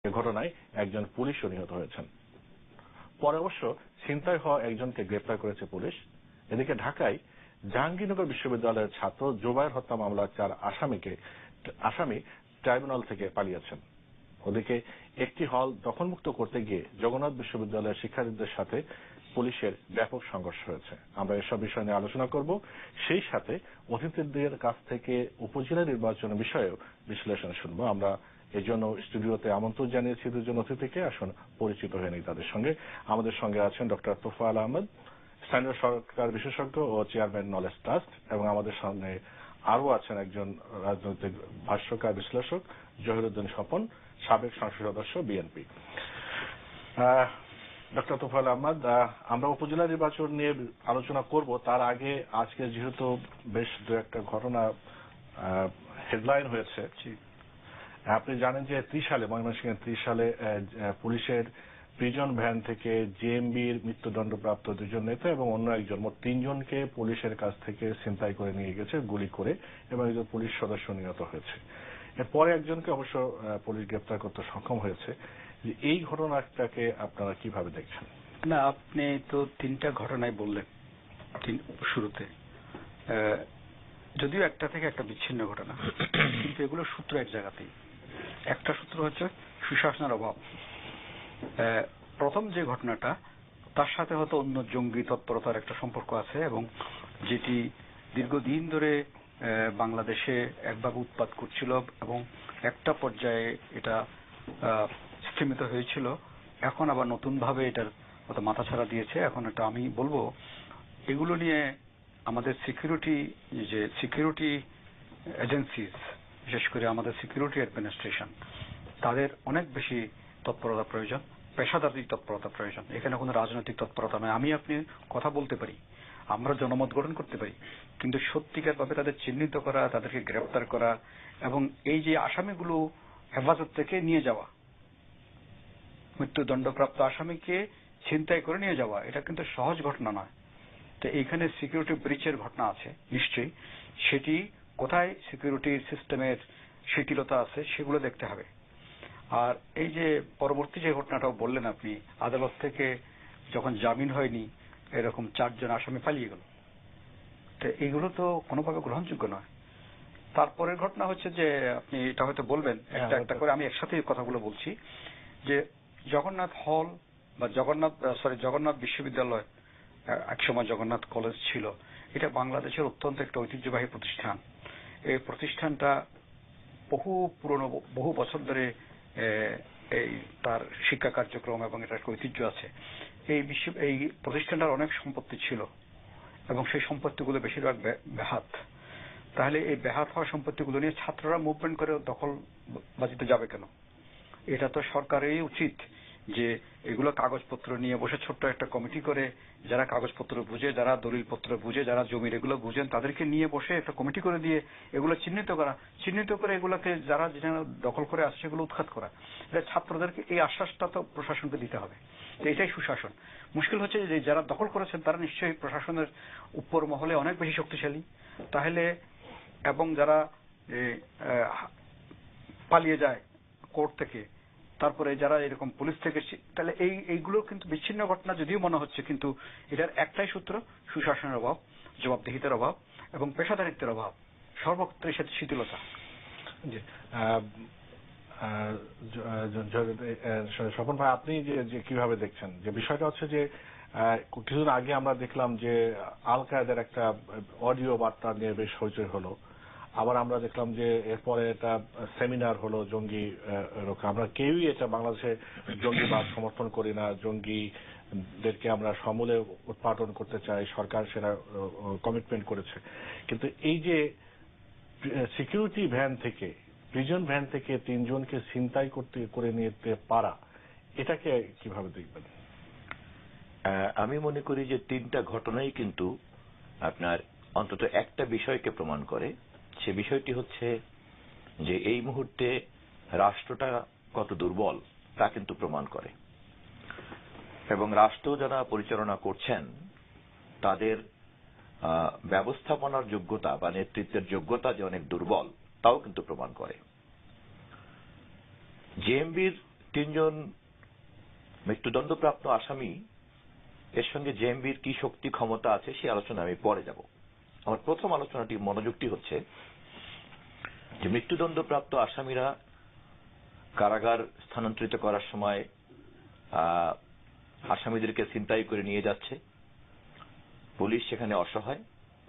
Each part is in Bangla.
এ ঘটনায় একজন পুলিশও নিহত হয়েছেন। পরে অবশ্য ছিনতাই হওয়া একজনকে গ্রেপ্তার করেছে পুলিশ। এদিকে ঢাকায় জাহাঙ্গীরনগর বিশ্ববিদ্যালয়ের ছাত্র জোবায়ের হত্যা মামলার 4 আসামি ট্রাইব্যুনাল থেকে পালিয়েছেন। ওদিকে একটি হল দখলমুক্ত করতে গিয়ে জগন্নাথ বিশ্ববিদ্যালয়ের শিক্ষার্থীদের সাথে পুলিশের ব্যাপক সংঘর্ষ হয়েছে। আমরা এসব বিষয় নিয়ে আলোচনা করব, সেই সাথে অতিথিদের কাছ থেকে উপজেলা নির্বাচনের বিষয়েও বিশ্লেষণ শুনবো। আমরা এজন্য স্টুডিওতে আমন্ত্রণ জানিয়েছি দুজন অতিথিকে। আসুন পরিচিত হয়ে নেই তাদের সঙ্গে। আমাদের সঙ্গে আছেন ডক্টর তোফায়েল আহমেদ, স্থানীয় সরকার বিশেষজ্ঞ ও চেয়ারম্যান নলেজ ট্রাস্ট, এবং আমাদের সঙ্গে আরও আছেন একজন রাজনৈতিক ভাষ্যকার বিশ্লেষক জহিরুদ্দিন স্বপন, সাবেক সংসদ সদস্য বিএনপি। ডক্টর তোফায়েল আহমেদ, আমরা উপজেলা নির্বাচন নিয়ে আলোচনা করব, তার আগে আজকে যেহেতু বেশ দু একটা ঘটনা হেডলাইন হয়েছে, আপনি জানেন যে ময়মনসিংহের ত্রিশালে পুলিশের প্রিজন ভ্যান থেকে জেএমবির মৃত্যুদণ্ডপ্রাপ্ত 2 জন নেতা এবং অন্য একজন, মোট 3 জনকে পুলিশের কাছ থেকে ছিনতাই করে নিয়ে গেছে গুলি করে, এবং একজন পুলিশ সদস্য নিহত হয়েছে। এরপরে একজনকে অবশ্য পুলিশ গ্রেপ্তার করতে সক্ষম হয়েছে। এই ঘটনাটাকে আপনারা কিভাবে দেখছেন? না, আপনি তো 3টা ঘটনাই বললেন শুরুতে, যদিও একটা থেকে একটা বিচ্ছিন্ন ঘটনা, কিন্তু এগুলোর সূত্র এক জায়গাতেই। একটা সূত্র হচ্ছে সুশাসনের অভাব। প্রথম যে ঘটনাটা, তার সাথে হয়তো অন্য জঙ্গি তৎপরতার একটা সম্পর্ক আছে, এবং যেটি দীর্ঘদিন ধরে বাংলাদেশে একভাবে উৎপাত করছিল এবং একটা পর্যায়ে এটা স্থিমিত হয়েছিল। এখন আবার নতুন ভাবে এটার হয়তো মাথাছাড়া দিয়েছে। এখন এটা আমি বলবো, এগুলো নিয়ে আমাদের সিকিউরিটি এজেন্সিজ, বিশেষ করে আমাদের সিকিউরিটি অ্যাডমিনিস্ট্রেশন, তাদের অনেক বেশি তৎপরতা প্রয়োজন, পেশাদারী তৎপরতা প্রয়োজন। এখানে কোনো রাজনৈতিক তৎপরতা নয়। আমি আপনি কথা বলতে পারি, আমরা জনমত গঠন করতে পারি, কিন্তু সত্যিকার ভাবে তাদের চিহ্নিত করা, তাদেরকে গ্রেপ্তার করা, এবং এই যে আসামিগুলো হেফাজত থেকে নিয়ে যাওয়া, মৃত্যুদণ্ডপ্রাপ্ত আসামিকে ছিনতাই করে নিয়ে যাওয়া, এটা কিন্তু সহজ ঘটনা নয়। তো এইখানে সিকিউরিটি ব্রিচের ঘটনা আছে নিশ্চয়ই। সেটি কোথায় সিকিউরিটি সিস্টেমের শিথিলতা আছে সেগুলো দেখতে হবে। আর এই যে পরবর্তী যে ঘটনাটাও বললেন আপনি, আদালত থেকে যখন জামিন হয়নি এরকম 4 জন আসামি পালিয়ে গেল, তো এইগুলো তো কোনোভাবে গ্রহণযোগ্য নয়। তারপরের ঘটনা হচ্ছে যে, আপনি এটা হয়তো বলবেন একটা একটা করে, আমি একসাথে কথাগুলো বলছি, যে জগন্নাথ হল বা জগন্নাথ বিশ্ববিদ্যালয়, একসময় জগন্নাথ কলেজ ছিল, এটা বাংলাদেশের অত্যন্ত একটা ঐতিহ্যবাহী প্রতিষ্ঠান। এই প্রতিষ্ঠানটা বহু পুরনো, বহু বছর ধরে এই তার শিক্ষা কার্যক্রম এবং এটার একটা ঐতিহ্য আছে। এই প্রতিষ্ঠানটার অনেক সম্পত্তি ছিল এবং সেই সম্পত্তিগুলো বেশিরভাগ ব্যাহাত। তাহলে এই ব্যাহাত হওয়া সম্পত্তিগুলো নিয়ে ছাত্ররা মুভমেন্ট করে দখলবাজিতে যাবে কেন? এটা তো সরকারেরই উচিত যে এগুলো কাগজপত্র নিয়ে বসে ছোট্ট একটা কমিটি করে, যারা কাগজপত্র বুঝে, যারা দলিলপত্র বুঝে, যারা জমির এগুলো বুঝেন, তাদেরকে নিয়ে বসে একটা কমিটি করে দিয়ে এগুলো চিহ্নিত করে এগুলোকে যারা দখল করে আসছে সেগুলো উৎখাত করা। ছাত্রদেরকে এই আশ্বাসটা তো প্রশাসনকে দিতে হবে, এটাই সুশাসন। মুশকিল হচ্ছে যে যারা দখল করেছেন তারা নিশ্চয়ই প্রশাসনের উপর মহলে অনেক বেশি শক্তিশালী, তাহলে, এবং যারা পালিয়ে যায় কোর্ট থেকে, তারপরে যারা এরকম পুলিশ থেকে, তাহলে এইগুলো কিন্তু বিচ্ছিন্ন ঘটনা যদিও মনে হচ্ছে, কিন্তু এটার একটাই সূত্র, সুশাসনের অভাব, জবাবদিহিতার অভাব এবং পেশাদারিত্বের অভাব, সর্বত্র শিথিলতা। স্বপন ভাই, আপনি যে কিভাবে দেখছেন, যে বিষয়টা হচ্ছে যে কিছুদিন আগে আমরা দেখলাম যে আল কায়েদার একটা অডিও বার্তা নিয়ে বেশ হইচই হলো। আবার আমরা দেখলাম যে এরপরে এটা সেমিনার হলো জঙ্গি রক্ষা। আমরা কেউই এটা বাংলাদেশে জঙ্গিবাদ সমর্থন করি না, জঙ্গিদেরকে আমরা সমূলে উৎপাদন করতে চাই, সরকার সেটা কমিটমেন্ট করেছে। কিন্তু এই যে সিকিউরিটি ভ্যান থেকে, প্রিজন ভ্যান থেকে 3 জনকে ছিনতাই করে নিতে পারা, এটাকে কিভাবে দেখবেন? আমি মনে করি যে 3টা ঘটনাই কিন্তু আপনার অন্তত একটা বিষয়কে প্রমাণ করে। সে বিষয়টি হচ্ছে যে এই মুহূর্তে রাষ্ট্রটা কত দুর্বল তা কিন্তু প্রমাণ করে, এবং রাষ্ট্র যারা পরিচালনা করছেন তাদের ব্যবস্থাপনার যোগ্যতা বা নেতৃত্বের যোগ্যতা যে অনেক দুর্বল তাও কিন্তু প্রমাণ করে। জেএমবির তিনজন মৃত্যুদণ্ডপ্রাপ্ত আসামি এর সঙ্গে জেএমবির কি শক্তি ক্ষমতা আছে সেই আলোচনা আমি পরে যাব। আমার প্রথম আলোচনাটি মনোযোগটি হচ্ছে যে মৃত্যুদণ্ডপ্রাপ্ত আসামিরা কারাগার স্থানান্তরিত করার সময় আসামিদেরকে ছিনতাই করে নিয়ে যাচ্ছে, পুলিশ সেখানে অসহায়,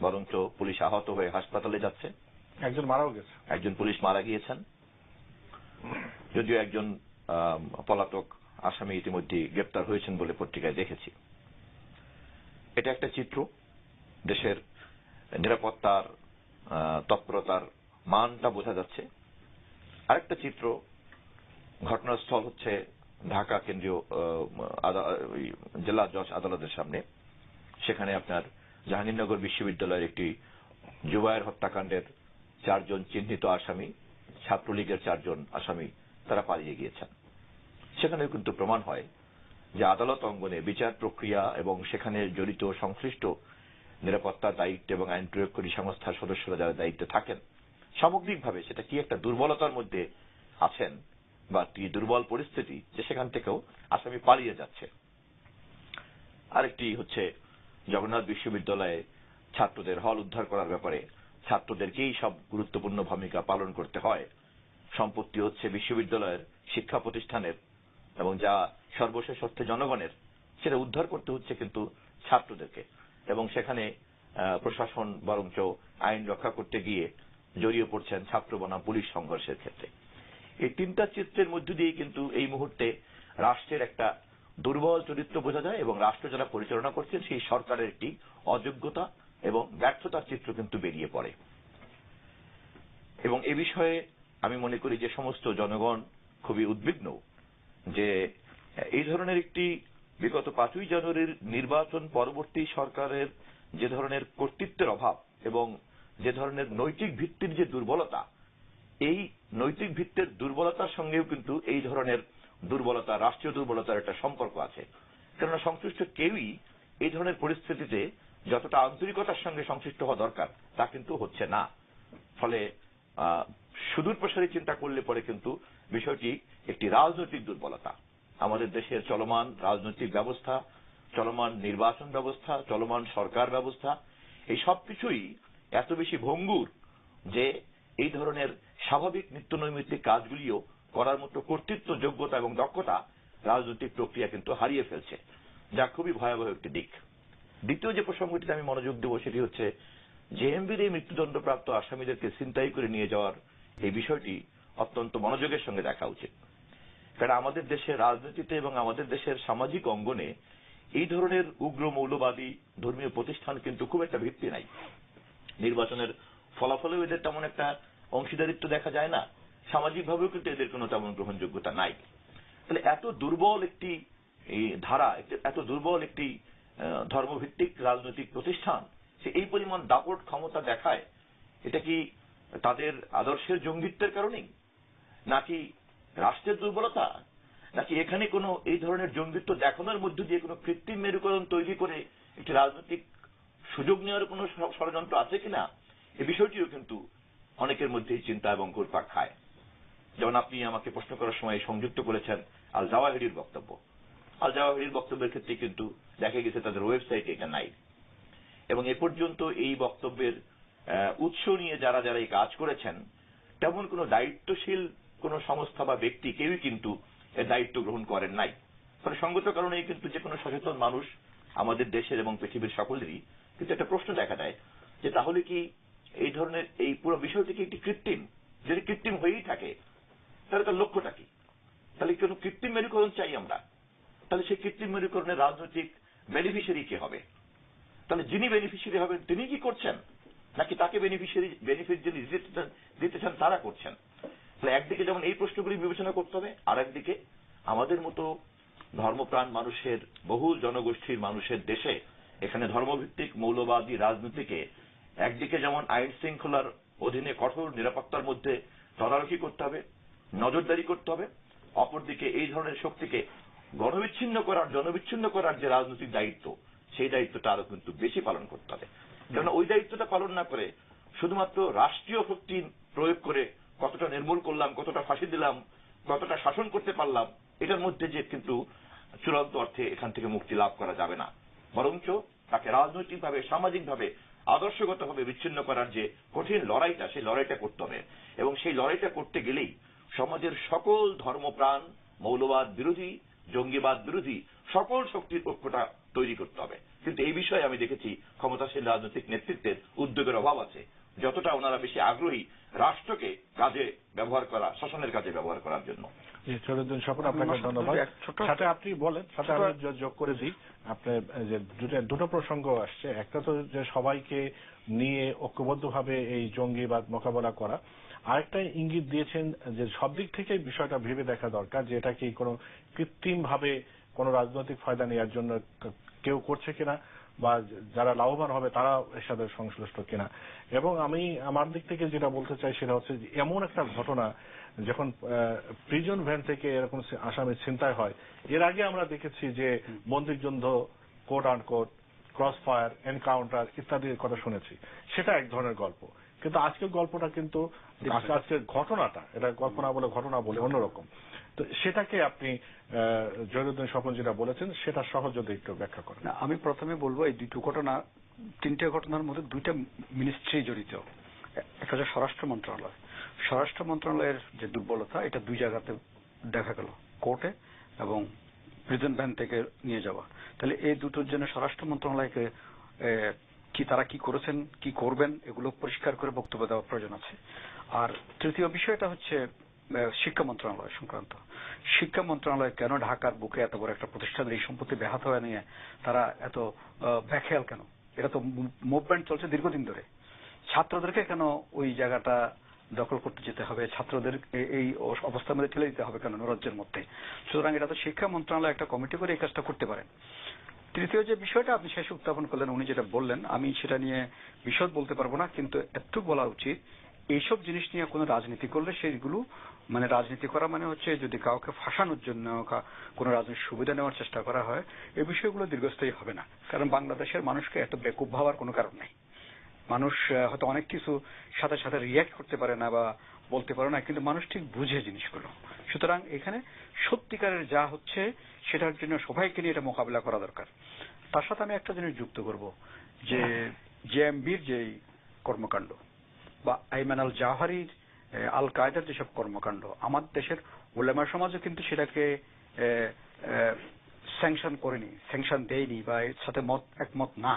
বরঞ্চ পুলিশ আহত হয়ে হাসপাতালে যাচ্ছে, একজন মারাও গেছে, একজন পুলিশ মারা গিয়েছেন, যদিও একজন পলাতক আসামি ইতিমধ্যে গ্রেপ্তার হয়েছেন বলে পত্রিকায় দেখেছি। এটা একটা চিত্র, দেশের নিরাপত্তার তৎপরতার মানটা বোঝা যাচ্ছে। আরেকটা চিত্র, ঘটনাস্থল হচ্ছে ঢাকা কেন্দ্রীয় জেলা জজ আদালতের সামনে। সেখানে আপনার জাহাঙ্গীরনগর বিশ্ববিদ্যালয়ের একটি জুবায়ের হত্যাকাণ্ডের 4 জন চিহ্নিত আসামি, ছাত্রলীগের 4 জন আসামি, তারা পালিয়ে গিয়েছেন। সেখানেও কিন্তু প্রমাণ হয় যে আদালত অঙ্গনে বিচার প্রক্রিয়া এবং সেখানে জড়িত সংশ্লিষ্ট নিরাপত্তার দায়িত্ব এবং আইন প্রয়োগকারী সংস্থার সদস্যরা যারা দায়িত্বে থাকেন, সামগ্রিকভাবে সেটা কি একটা দুর্বলতার মধ্যে আছেন বা কি দুর্বল পরিস্থিতি যে সেখান থেকেও আসামি পালিয়ে যাচ্ছে। আরেকটি হচ্ছে জগন্নাথ বিশ্ববিদ্যালয়ে ছাত্রদের হল উদ্ধার করার ব্যাপারে ছাত্রদেরকেই সব গুরুত্বপূর্ণ ভূমিকা পালন করতে হয়। সম্পত্তি হচ্ছে বিশ্ববিদ্যালয়ের শিক্ষা প্রতিষ্ঠানের এবং যা সর্বশেষ অর্থে জনগণের, সেটা উদ্ধার করতে হচ্ছে কিন্তু ছাত্রদেরকে, এবং সেখানে প্রশাসন বরঞ্চ আইন রক্ষা করতে গিয়ে জড়িয়ে পড়ছেন ছাত্র বনাম পুলিশ সংঘর্ষের ক্ষেত্রে। এই তিনটা চিত্রের মধ্য দিয়ে কিন্তু এই মুহূর্তে রাষ্ট্রের একটা দুর্বল চরিত্র বোঝা যায় এবং রাষ্ট্র যারা পরিচালনা করছেন সেই সরকারের একটি অযোগ্যতা এবং ব্যর্থতার চিত্র কিন্তু বেরিয়ে পড়ে। এবং এ বিষয়ে আমি মনে করি যে সমস্ত জনগণ খুবই উদ্বিগ্ন যে এই ধরনের একটি বিগত 5ই জানুয়ারির নির্বাচন পরবর্তী সরকারের যে ধরনের কর্তৃত্বের অভাব এবং যে ধরনের নৈতিক ভিত্তির যে দুর্বলতা, এই নৈতিক ভিত্তির দুর্বলতার সঙ্গেও কিন্তু এই ধরনের দুর্বলতা, রাষ্ট্রীয় দুর্বলতার একটা সম্পর্ক আছে। কেননা সংশ্লিষ্ট কেউই এই ধরনের পরিস্থিতিতে যতটা আন্তরিকতার সঙ্গে সংশ্লিষ্ট হওয়া দরকার তা কিন্তু হচ্ছে না। ফলে সুদূর প্রসারী চিন্তা করলে পরে কিন্তু বিষয়টি একটি রাজনৈতিক দুর্বলতা। আমাদের দেশের চলমান রাজনৈতিক ব্যবস্থা, চলমান নির্বাচন ব্যবস্থা, চলমান সরকার ব্যবস্থা, এই সবকিছুই এত বেশি ভঙ্গুর যে এই ধরনের স্বাভাবিক নিত্যনৈমিত্তিক কাজগুলিও করার মতো কর্তৃত্ব, যোগ্যতা এবং দক্ষতা রাজনৈতিক প্রক্রিয়া কিন্তু হারিয়ে ফেলছে, যা খুবই ভয়াবহ একটি দিক। দ্বিতীয় যে প্রসঙ্গটিতে আমি মনোযোগ দেব সেটি হচ্ছে জেএমবির এই মৃত্যুদণ্ডপ্রাপ্ত আসামিদেরকে ছিনতাই করে নিয়ে যাওয়ার এই বিষয়টি অত্যন্ত মনোযোগের সঙ্গে দেখা উচিত। কারণ আমাদের দেশের রাজনীতিতে এবং আমাদের দেশের সামাজিক অঙ্গনে এই ধরনের উগ্র মৌলবাদী ধর্মীয় প্রতিষ্ঠান কিন্তু খুব একটা ভিত্তি নাই। নির্বাচনের ফলাফলেও এদের তেমন একটা অংশীদারিত্ব দেখা যায় না, সামাজিকভাবেও কিন্তু এদের কোনো তেমন গ্রহণযোগ্যতা নাই। তাহলে এত দুর্বল একটি ধারা, এত দুর্বল একটি ধর্মভিত্তিক রাজনৈতিক প্রতিষ্ঠান সে এই পরিমাণ দাপট ক্ষমতা দেখায়, এটা কি তাদের আদর্শের জঙ্গিত্বের কারণেই, নাকি রাষ্ট্রের দুর্বলতা, নাকি এখানে কোনো এই ধরনের জঙ্গিত্ব দেখানোর মধ্য দিয়ে কোনো কৃত্রিম মেরুকরণ তৈরি করে একটি রাজনৈতিক সুযোগ নেওয়ার কোনো ষড়যন্ত্র আছে কিনা, এই বিষয়টিও কিন্তু অনেকের মধ্যেই চিন্তা এবং ঘুরপাক খায়। যেমন আপনি আমাকে প্রশ্ন করার সময় সংযুক্ত করেছেন আল জাওয়াহিরির বক্তব্য। আল জাওয়াহিরির বক্তব্যের ক্ষেত্রে কিন্তু দেখা গেছে তাদের ওয়েবসাইটে এটা নাই, এবং এ পর্যন্ত এই বক্তব্যের উৎস নিয়ে যারা যারা এই কাজ করেছেন তেমন কোনো দায়িত্বশীল কোন সংস্থা বা ব্যক্তি কেউই কিন্তু এর দায়িত্ব গ্রহণ করেন নাই। ফলে সঙ্গত কারণেই কিন্তু যে কোনো সচেতন মানুষ আমাদের দেশের এবং পৃথিবীর সকলেরই কিন্তু একটা প্রশ্ন দেখা দেয় যে তাহলে কি এই ধরনের এই পুরো বিষয়টি কি একটি কৃত্রিম? যদি কৃত্রিম হয়েই থাকে তাহলে তার লক্ষ্যটা কি? তাহলে কোন কৃত্রিম মেরুকরণ চাই আমরা, তাহলে সেই কৃত্রিম মেরুকরণের রাজনৈতিক বেনিফিশিয়ারি কে হবে? তাহলে যিনি বেনিফিশিয়ারি হবেন তিনি কি করছেন, নাকি তাকে বেনিফিট যিনি দিতে চান তারা করছেন? তাহলে একদিকে যেমন এই প্রশ্নগুলি বিবেচনা করতে হবে, আর একদিকে আমাদের মতো ধর্মপ্রাণ মানুষের, বহু জনগোষ্ঠীর মানুষের দেশে এখানে ধর্মভিত্তিক মৌলবাদী রাজনীতিকে একদিকে যেমন আইন শৃঙ্খলার অধীনে কঠোর নিরাপত্তার মধ্যে তদারকি করতে হবে, নজরদারি করতে হবে, অপরদিকে এই ধরনের শক্তিকে জনবিচ্ছিন্ন করার যে রাজনৈতিক দায়িত্ব, সেই দায়িত্বটা আরো কিন্তু বেশি পালন করতে হবে। কারণ ওই দায়িত্বটা পালন না করে শুধুমাত্র রাষ্ট্রীয় শক্তি প্রয়োগ করে কতটা নির্মূল করলাম, কতটা ফাঁসি দিলাম, কতটা শাসন করতে পারলাম, এটার মধ্যে যে কিন্তু চূড়ান্ত অর্থে এখান থেকে মুক্তি লাভ করা যাবে না, বরঞ্চ তাকে রাজনৈতিকভাবে, সামাজিকভাবে, আদর্শগতভাবে বিচ্ছিন্ন করার যে কঠিন লড়াইটা, সেই লড়াইটা করতে হবে। এবং সেই লড়াইটা করতে গেলেই সমাজের সকল ধর্মপ্রাণ, মৌলবাদ বিরোধী, জঙ্গিবাদ বিরোধী সকল শক্তির ঐক্যটা তৈরি করতে হবে। কিন্তু এই বিষয়ে আমি দেখেছি ক্ষমতাসীন রাজনৈতিক নেতৃত্বের উদ্যোগের অভাব আছে। যতটা ওনারা বেশি আগ্রহী রাষ্ট্রকে কাজে ব্যবহার করা, শাসনের কাজে ব্যবহার করার জন্য। শহীদুদ্দিন স্বপন, আপনাকে ধন্যবাদ। সাথে আপনি বলেন, সাথে আমি যোগ করে দিই, আপনার যে দুটো প্রসঙ্গ আসছে, একটা তো যে সবাইকে নিয়ে ঐক্যবদ্ধভাবে এই জঙ্গিবাদ মোকাবেলা করা, আরেকটা ইঙ্গিত দিয়েছেন যে সব দিক থেকে বিষয়টা ভেবে দেখা দরকার যে এটা কি কোনো কৃত্রিম ভাবে কোনো রাজনৈতিক ফায়দা নেওয়ার জন্য কেউ করছে কিনা, বা যারা লাভবান হবে তারা এর সাথে সংশ্লিষ্ট কিনা। এবং আমি আমার দিক থেকে যেটা বলতে চাই সেটা হচ্ছে যে এমন একটা ঘটনা যখন প্রিজন ভ্যান থেকে এরকম আসামি ছিনতাই হয়, এর আগে আমরা দেখেছি যে বন্দুকযুদ্ধ, quote and quote, cross fire, encounter ইত্যাদির কথা শুনেছি, সেটা এক ধরনের গল্প। কিন্তু আজকের গল্পটা কিন্তু, আজকের ঘটনাটা, এটা গল্প না বলে ঘটনা বলে অন্যরকম। তো সেটাকে আপনি জহিরুদ্দিন স্বপন যেটা বলেছেন সেটা সহজ যদি একটু ব্যাখ্যা করেন। আমি প্রথমে বলবো এই দুটো ঘটনা, তিনটে ঘটনার মধ্যে দুইটা মিনিস্ট্রি জড়িত। একটা হচ্ছে স্বরাষ্ট্র মন্ত্রণালয়। স্বরাষ্ট্র মন্ত্রণালয়ের যে দুর্বলতা, এটা দুই জায়গাতে দেখা গেল, কোর্টে এবং প্রিজন ভ্যান থেকে নিয়ে যাওয়া। তাহলে এই দুটোর জন্য স্বরাষ্ট্র মন্ত্রণালয়কে তারা কি করেছেন, কি করবেন, এগুলো পরিষ্কার করে বক্তব্য দেওয়ার প্রয়োজন আছে। আর তৃতীয় বিষয়টা হচ্ছে শিক্ষা মন্ত্রণালয় সংক্রান্ত। শিক্ষা মন্ত্রণালয় কেন ঢাকার বুকে এত বড় একটা প্রতিষ্ঠানের এই সম্পত্তি ব্যাহত হয়ে নিয়ে তারা এত ব্যাখেয়াল কেন? এটা তো মুভমেন্ট চলছে দীর্ঘদিন ধরে। ছাত্রদেরকে কেন ওই জায়গাটা দখল করতে যেতে হবে, ছাত্রদের এই অবস্থার মধ্যে ঠেলে দিতে হবে কেন নৈরাজ্যের মধ্যে? সুতরাং এটা তো শিক্ষা মন্ত্রণালয় একটা কমিটি করে এই কাজটা করতে পারেন। তৃতীয় যে বিষয়টা আপনি শেষে উত্থাপন করলেন, উনি যেটা বললেন, আমি সেটা নিয়ে বিশদ বলতে পারবো না, কিন্তু একটু বলা উচিত, এইসব জিনিস নিয়ে কোনো রাজনীতি করলে সেগুলো মানে রাজনীতি করা মানে হচ্ছে যদি কাউকে ফাঁসানোর জন্য কোনো রাজনৈতিক সুবিধা নেওয়ার চেষ্টা করা হয়, এই বিষয়গুলো দীর্ঘস্থায়ী হবে না। কারণ বাংলাদেশের মানুষকে এত বেকুব ভাবার কোনো কারণ নেই। মানুষ হয়তো অনেক কিছু সাথে সাথে রিয়্যাক্ট করতে পারে না বা বলতে পারে না, কিন্তু মানুষ ঠিক বুঝে জিনিসগুলো। সুতরাং এখানে সত্যিকারের যা হচ্ছে সেটার জন্য সবাইকে নিয়ে এটা মোকাবিলা করা দরকার। তার সাথে আমি একটা জিনিস যুক্ত করব, যে জেএমবির যে কর্মকাণ্ড বা আইমান আল জাওহারির, আল কায়দার যেসব কর্মকাণ্ড, আমাদের দেশের উলেমা সমাজও কিন্তু সেটাকে স্যাংশন করেনি, স্যাংশন দেয়নি বা এর সাথে একমত না।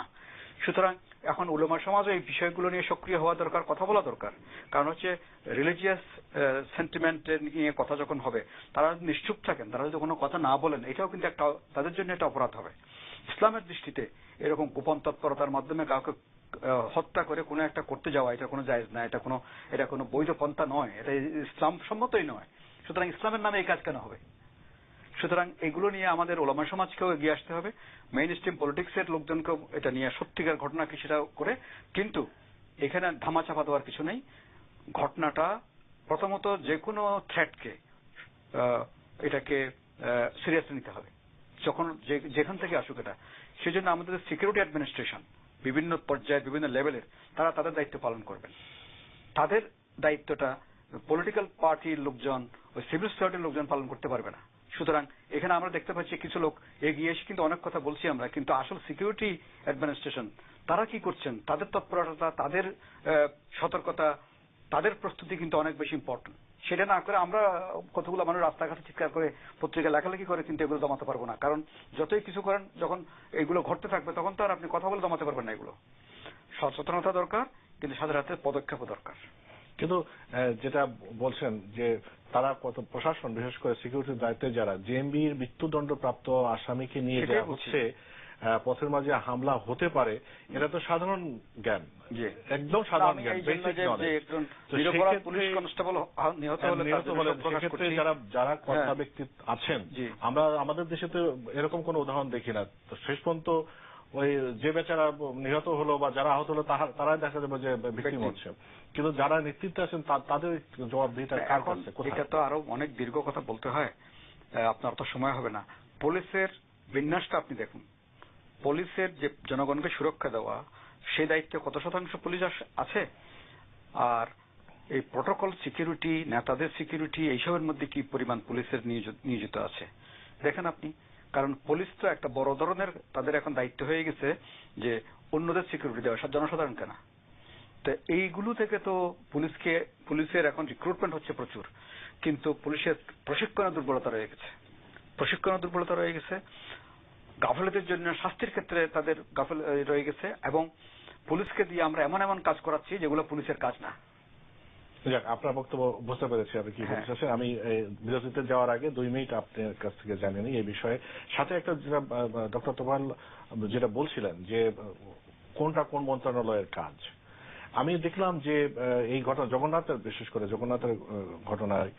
সুতরাং এখন উলেমা সমাজও এই বিষয়গুলো নিয়ে সক্রিয় হওয়া দরকার, কথা বলা দরকার। কারণ হচ্ছে রিলিজিয়াস সেন্টিমেন্ট নিয়ে কথা যখন হবে, তারা নিশ্চুপ থাকেন, তারা যদি কোনো কথা না বলেন, এটাও কিন্তু একটা তাদের জন্য একটা অপরাধ হবে। ইসলামের দৃষ্টিতে এরকম গোপন তৎপরতার মাধ্যমে কাউকে হত্যা করে কোনো একটা করতে যাওয়া, এটা কোনো জায়েজ না, এটা কোনো বৈধ পন্থা নয়, এটা ইসলাম সম্মতই নয়। সুতরাং ইসলামের নামে এই কাজ কেন হবে? সুতরাং এগুলো নিয়ে আমাদের ওলামা সমাজকেও এগিয়ে আসতে হবে, মেইন স্ট্রিম পলিটিক্সের লোকজনকেও এটা নিয়ে সত্যিকার ঘটনা কি সেটা করে, কিন্তু এখানে ধামাচাপা দেওয়ার কিছু নেই। ঘটনাটা প্রথমত যে কোনো থ্রেটকে এটাকে সিরিয়াসলি নিতে হবে, যখন যেখান থেকে আসুক এটা। সেজন্য আমাদের সিকিউরিটি অ্যাডমিনিস্ট্রেশন বিভিন্ন পর্যায়ে বিভিন্ন লেভেলের তারা তাদের দায়িত্ব পালন করবেন। তাদের দায়িত্বটা পলিটিক্যাল পার্টির লোকজন, ওই সিভিল সোসাইটির লোকজন পালন করতে পারবে না। সুতরাং এখানে আমরা দেখতে পাচ্ছি কিছু লোক এগিয়ে এসে কিন্তু অনেক কথা বলছি আমরা, কিন্তু আসল সিকিউরিটি অ্যাডমিনিস্ট্রেশন তারা কি করছেন, তাদের তৎপরতা, তাদের সতর্কতা, তাদের প্রস্তুতি কিন্তু অনেক বেশি ইম্পর্টেন্ট। সেটা না করে আমরা কতগুলো মানুষ রাস্তাঘাটে চিৎকার করে পত্রিকা লেখালেখি করে কিন্তু এগুলো দমাতে পারবো না। কারণ যতই কিছু করেন, যখন এগুলো ঘটতে থাকবে তখন তো আর আপনি কথা বলে দমাতে পারবেন না। এগুলো সচেতনতা দরকার, কিন্তু সাথে সাথে পদক্ষেপও দরকার। কিন্তু যেটা বলছেন যে তারা কত প্রশাসন, বিশেষ করে সিকিউরিটির দায়িত্বে যারা, জেএমবির মৃত্যুদণ্ডপ্রাপ্ত আসামিকে নিয়ে যা হচ্ছে, পথের মাঝে হামলা হতে পারে, এটা তো সাধারণ জ্ঞান, একদম সাধারণ জ্ঞান, বেসিক নলেজ। পুলিশ কনস্টেবল নিহত হলে সেক্ষেত্রে যারা কর্তা ব্যক্তি আছেন, আমরা আমাদের দেশে তো এরকম কোন উদাহরণ দেখি না। তো শেষ পর্যন্ত ওই যে বেচারা নিহত হলো বা যারা আহত হলো তারাই দেখা যাবে যে ভিকটিম হচ্ছে, কিন্তু যারা নেতৃত্বে আছেন তাদের জবাবদিহিতা কার কাছে? এটা তো আরো অনেক দীর্ঘ কথা বলতে হয়, আপনার তো সময় হবে না। পুলিশের বিন্যাসটা আপনি দেখুন, পুলিশের যে জনগণকে সুরক্ষা দেওয়া, সেই দায়িত্বে কত শতাংশ পুলিশ আছে? আর এই প্রোটোকল সিকিউরিটি, নেতাদের সিকিউরিটি, এইসবের মধ্যে কি পরিমাণ পুলিশের নিয়োজিত আছে দেখেন আপনি। কারণ পুলিশ তো একটা বড় ধরনের, তাদের এখন দায়িত্ব হয়ে গেছে যে অন্যদের সিকিউরিটি দেওয়া, জনসাধারণকে না। তো এইগুলো থেকে তো পুলিশের এখন রিক্রুটমেন্ট হচ্ছে প্রচুর, কিন্তু পুলিশের প্রশিক্ষণের দুর্বলতা রয়ে গেছে, গাফিলতির জন্য শাস্তির ক্ষেত্রে তাদের গাফিল রয়ে গেছে, এবং পুলিশকে দিয়ে আমরা এমন এমন কাজ করাচ্ছি যেগুলো পুলিশের কাজ না। যাক, আপনার বক্তব্য বুঝতে পেরেছি আপনি কি বলতে চাচ্ছেন। আমি বিরতিতে যাওয়ার আগে 2 মিনিট আপনার কাছ থেকে জানিয়ে নিই এই বিষয়ে। সাথে একটা যেটা ডক্টর তোফায়েল যেটা বলছিলেন যে কোনটা কোন মন্ত্রণালয়ের কাজ, আমি দেখলাম যে এই ঘটনা বিশেষ করে জগন্নাথের ঘটনায়,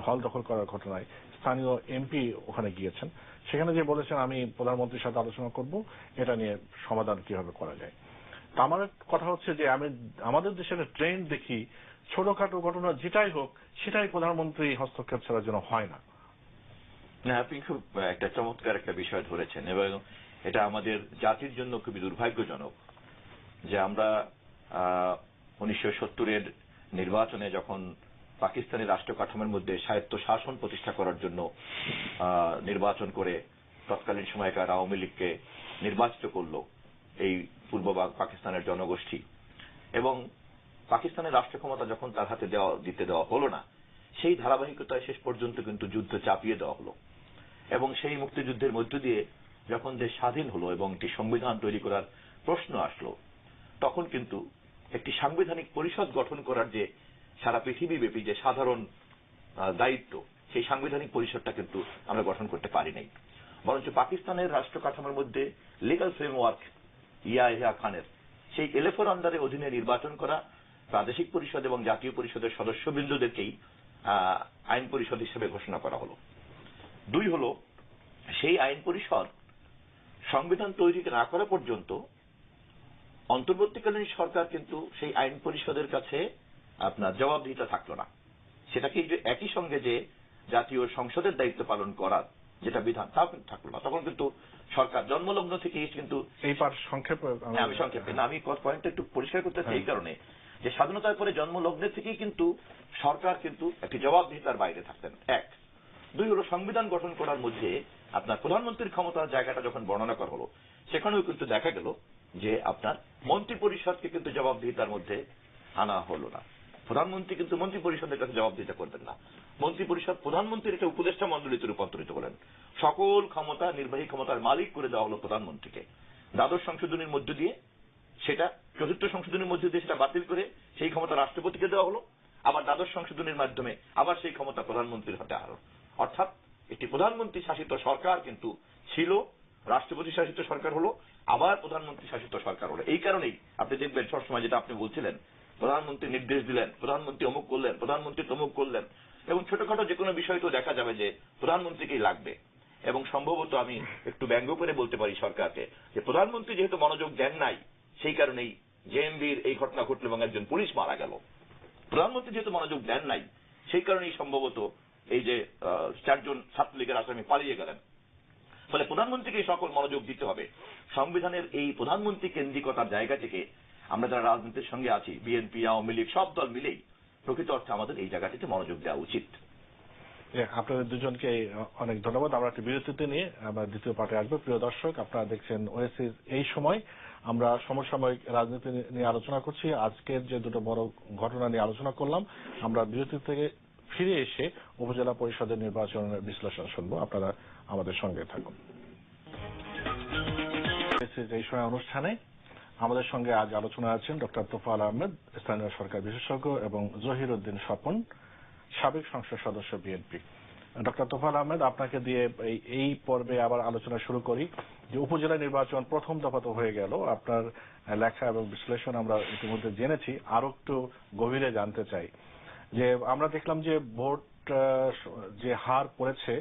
হল দখল করার ঘটনায় স্থানীয় এমপি ওখানে গিয়েছেন, সেখানে যে বলেছেন আমি প্রধানমন্ত্রীর সাথে আলোচনা করব এটা নিয়ে সমাধান কিভাবে করা যায়। তা আমার কথা হচ্ছে যে আমি আমাদের দেশের ট্রেন্ড দেখি ছোটখাটো ঘটনা যেটাই হোক সেটাই প্রধানমন্ত্রী হস্তক্ষেপ ছাড়ার জন্য হয় না। না, আপনি খুব একটা চমৎকার একটা বিষয় ধরেছেন, এবং এটা আমাদের জাতির জন্য খুবই দুর্ভাগ্যজনক যে আমরা 1970-এর নির্বাচনে যখন পাকিস্তানি রাষ্ট্র কাঠামোর মধ্যে স্বায়ত্ত শাসন প্রতিষ্ঠা করার জন্য নির্বাচন করে তৎকালীন সময়কার আওয়ামী লীগকে নির্বাচিত করলো এই পূর্ব পাকিস্তানের জনগোষ্ঠী, এবং পাকিস্তানের রাষ্ট্র ক্ষমতা যখন তার হাতে দিতে দেওয়া হলো না, সেই ধারাবাহিকতায় শেষ পর্যন্ত কিন্তু যুদ্ধ চাপিয়ে দেওয়া হলো, এবং সেই মুক্তিযুদ্ধের মধ্য দিয়ে যখন দেশ স্বাধীন হলো এবং একটি সংবিধান তৈরি করার প্রশ্ন আসলো, তখন কিন্তু একটি সাংবিধানিক পরিষদ গঠন করার যে সারা পৃথিবীব্যাপী যে সাধারণ দায়িত্ব, সেই সাংবিধানিক পরিষদটা কিন্তু আমরা গঠন করতে পারি নাই। বরঞ্চ পাকিস্তানের রাষ্ট্র কাঠামোর মধ্যে লিগ্যাল ফ্রেমওয়ার্ক ইয়াহিয়া খানের সেই এলএফওর আন্ডারে অধীনে নির্বাচন করা প্রাদেশিক পরিষদ এবং জাতীয় পরিষদের সদস্যবৃন্দদেরকেই আইন পরিষদ হিসেবে ঘোষণা করা হলো। 2 হলো, সেই আইন পরিষদ সংবিধান তৈরি না করা পর্যন্ত অন্তর্বর্তীকালীন সরকার কিন্তু সেই আইন পরিষদের কাছে আপনার জবাবদিহিতা থাকলো না। সেটাকে একই সঙ্গে যে জাতীয় সংসদের দায়িত্ব পালন করার যেটা বিধান, তাও কিন্তু থাকলো না। তখন কিন্তু সরকার জন্মলগ্ন থেকেই কিন্তু এই পার সংক্ষেপে আমি পয়েন্টটা একটু পরিষ্কার করতে চাই এই কারণে যে স্বাধীনতার পরে জন্মলগ্নের থেকেই কিন্তু সরকার কিন্তু একটি জবাবদিহিতার বাইরে থাকতেন। 1। 2 হলো, সংবিধান গঠন করার মধ্যে আপনার প্রধানমন্ত্রীর ক্ষমতার জায়গাটা যখন বর্ণনা করা হলো, সেখানেও কিন্তু দেখা গেল যে আপনার মন্ত্রী পরিষদকে কিন্তু জবাবদিহিতার মধ্যে আনা হলো না। প্রধানমন্ত্রী কিন্তু মন্ত্রী পরিষদের কাছে জবাবদিহিতা করবেন না। মন্ত্রী পরিষদ প্রধানমন্ত্রীর একটা উপদেষ্টা মন্ডলীতে রূপান্তরিত করেন। সকল ক্ষমতা, নির্বাহী ক্ষমতার মালিক করে দেওয়া হলো প্রধানমন্ত্রীকে। দ্বাদশ সংশোধনীর মধ্য দিয়ে সেটা, চতুর্থ সংশোধনীর মধ্য দিয়ে সেটা বাতিল করে সেই ক্ষমতা রাষ্ট্রপতিকে দেওয়া হলো, আবার দ্বাদশ সংশোধনীর মাধ্যমে আবার সেই ক্ষমতা প্রধানমন্ত্রীর হাতে আরো। অর্থাৎ একটি প্রধানমন্ত্রী শাসিত সরকার কিন্তু ছিল, রাষ্ট্রপতি শাসিত সরকার হলো, আবার প্রধানমন্ত্রী শাসিত সরকার হলো। এই কারণেই আপনি দেখবেন সবসময় যেটা আপনি বলছিলেন, প্রধানমন্ত্রী নির্দেশ দিলেন, প্রধানমন্ত্রী অমুক করলেন, প্রধানমন্ত্রী তমুক করলেন, এবং ছোটখাটো যে কোনো বিষয় তো দেখা যাবে যে প্রধানমন্ত্রীকেই লাগবে। এবং সম্ভবত আমি একটু ব্যঙ্গ করে বলতে পারি সরকারকে যে প্রধানমন্ত্রী যেহেতু মনোযোগ দেন নাই, সেই কারণেই জেএমবির এই ঘটনা ঘটল এবং একজন পুলিশ মারা গেল। প্রধানমন্ত্রী যেহেতু মনোযোগ দেন নাই, সেই কারণেই সম্ভবত এই যে 4 জন ছাত্রলীগের আসামি পালিয়ে গেলেন। ফলে প্রধানমন্ত্রীকে সকল মনোযোগ দিতে হবে। সংবিধানের এই প্রধানমন্ত্রী কেন্দ্রিকতার জায়গা থেকে আমরা যারা রাজনীতির সঙ্গে আছি, বিএনপি, আওয়ামী লীগ, সব দল মিলেই প্রকৃত অর্থে আমাদের এই জায়গাটিতে মনোযোগ দেওয়া উচিত। আপনাদের দুজনকে অনেক ধন্যবাদ। আমরা একটি বিরতিতে নিয়ে আমরা দ্বিতীয় পার্টে আসবো। প্রিয় দর্শক, আপনারা দেখছেন ওএসির এই সময়। আমরা সমসাময়িক রাজনীতি নিয়ে আলোচনা করছি। আজকের যে 2টো বড় ঘটনা নিয়ে আলোচনা করলাম। আমরা বিরতি থেকে ফিরে এসে উপজেলা পরিষদের নির্বাচনের বিশ্লেষণ শুনবো। আপনারা আমাদের সঙ্গে থাকুন। এই সময় অনুষ্ঠানে আমাদের সঙ্গে আজ আলোচনা আছেন ডক্টর তোফায়েল আহমেদ, স্থানীয় সরকার বিশেষজ্ঞ, এবং জহির উদ্দিন স্বপন, সাবেক সংসদ সদস্য, বিএনপি। ডক্টর তোফায়েল আহমেদ, আপনাকে দিয়ে এই পর্বে আবার আলোচনা শুরু করি যে উপজেলা নির্বাচন প্রথম দফা তো হয়ে গেল। আপনার লেখা এবং বিশ্লেষণ আমরা ইতিমধ্যে জেনেছি, আরো একটু গভীরে জানতে চাই যে আমরা দেখলাম যে ভোট যে হার পড়েছে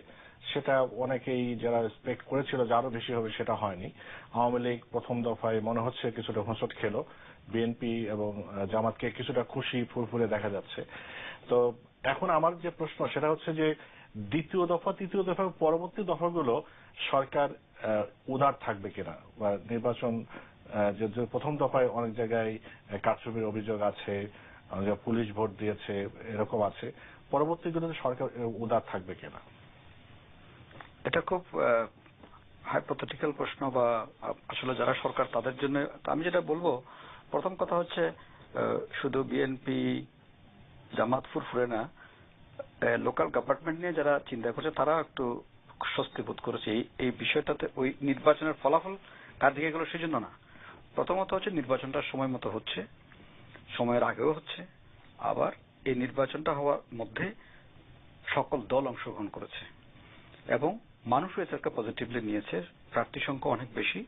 সেটা অনেকেই যারা এক্সপেক্ট করেছিল যে আরো বেশি হবে, সেটা হয়নি। আওয়ামী লীগ প্রথম দফায় মনে হচ্ছে কিছুটা হোঁচট খেলো, বিএনপি এবং জামাতকে কিছুটা খুশি ফুরফুরে দেখা যাচ্ছে। তো এখন আমার যে প্রশ্ন সেটা হচ্ছে যে দ্বিতীয় দফা, তৃতীয় দফা, পরবর্তী দফাগুলো সরকার উদার থাকবে কিনা, বা নির্বাচন যে প্রথম দফায় অনেক জায়গায় কারচুপির অভিযোগ আছে, পুলিশ ভোট দিয়েছে এরকম আছে, পরবর্তীতে সরকার উদার থাকবে কিনা? এটা খুব হাইপোথেটিক্যাল প্রশ্ন, বা আসলে যারা সরকার তাদের জন্য আমি যেটা বলবো, প্রথম কথা হচ্ছে শুধু বিএনপি জামাত ফুরফুরে না, লোকাল গভর্নমেন্ট নিয়ে যারা চিন্তা করছে তারা একটু স্বস্তি বোধ করেছে এই বিষয়টাতে। ওই নির্বাচনের ফলাফল কার দিকে গেল সেজন্য না, প্রথমত হচ্ছে নির্বাচনটা সময় মতো হচ্ছে, সময়ের আগেও হচ্ছে, আবার এই নির্বাচনটা হওয়ার মধ্যে সকল দল অংশগ্রহণ করেছে এবং মানুষও এটাকে পজিটিভলি নিয়েছে, প্রার্থী সংখ্যা অনেক বেশি,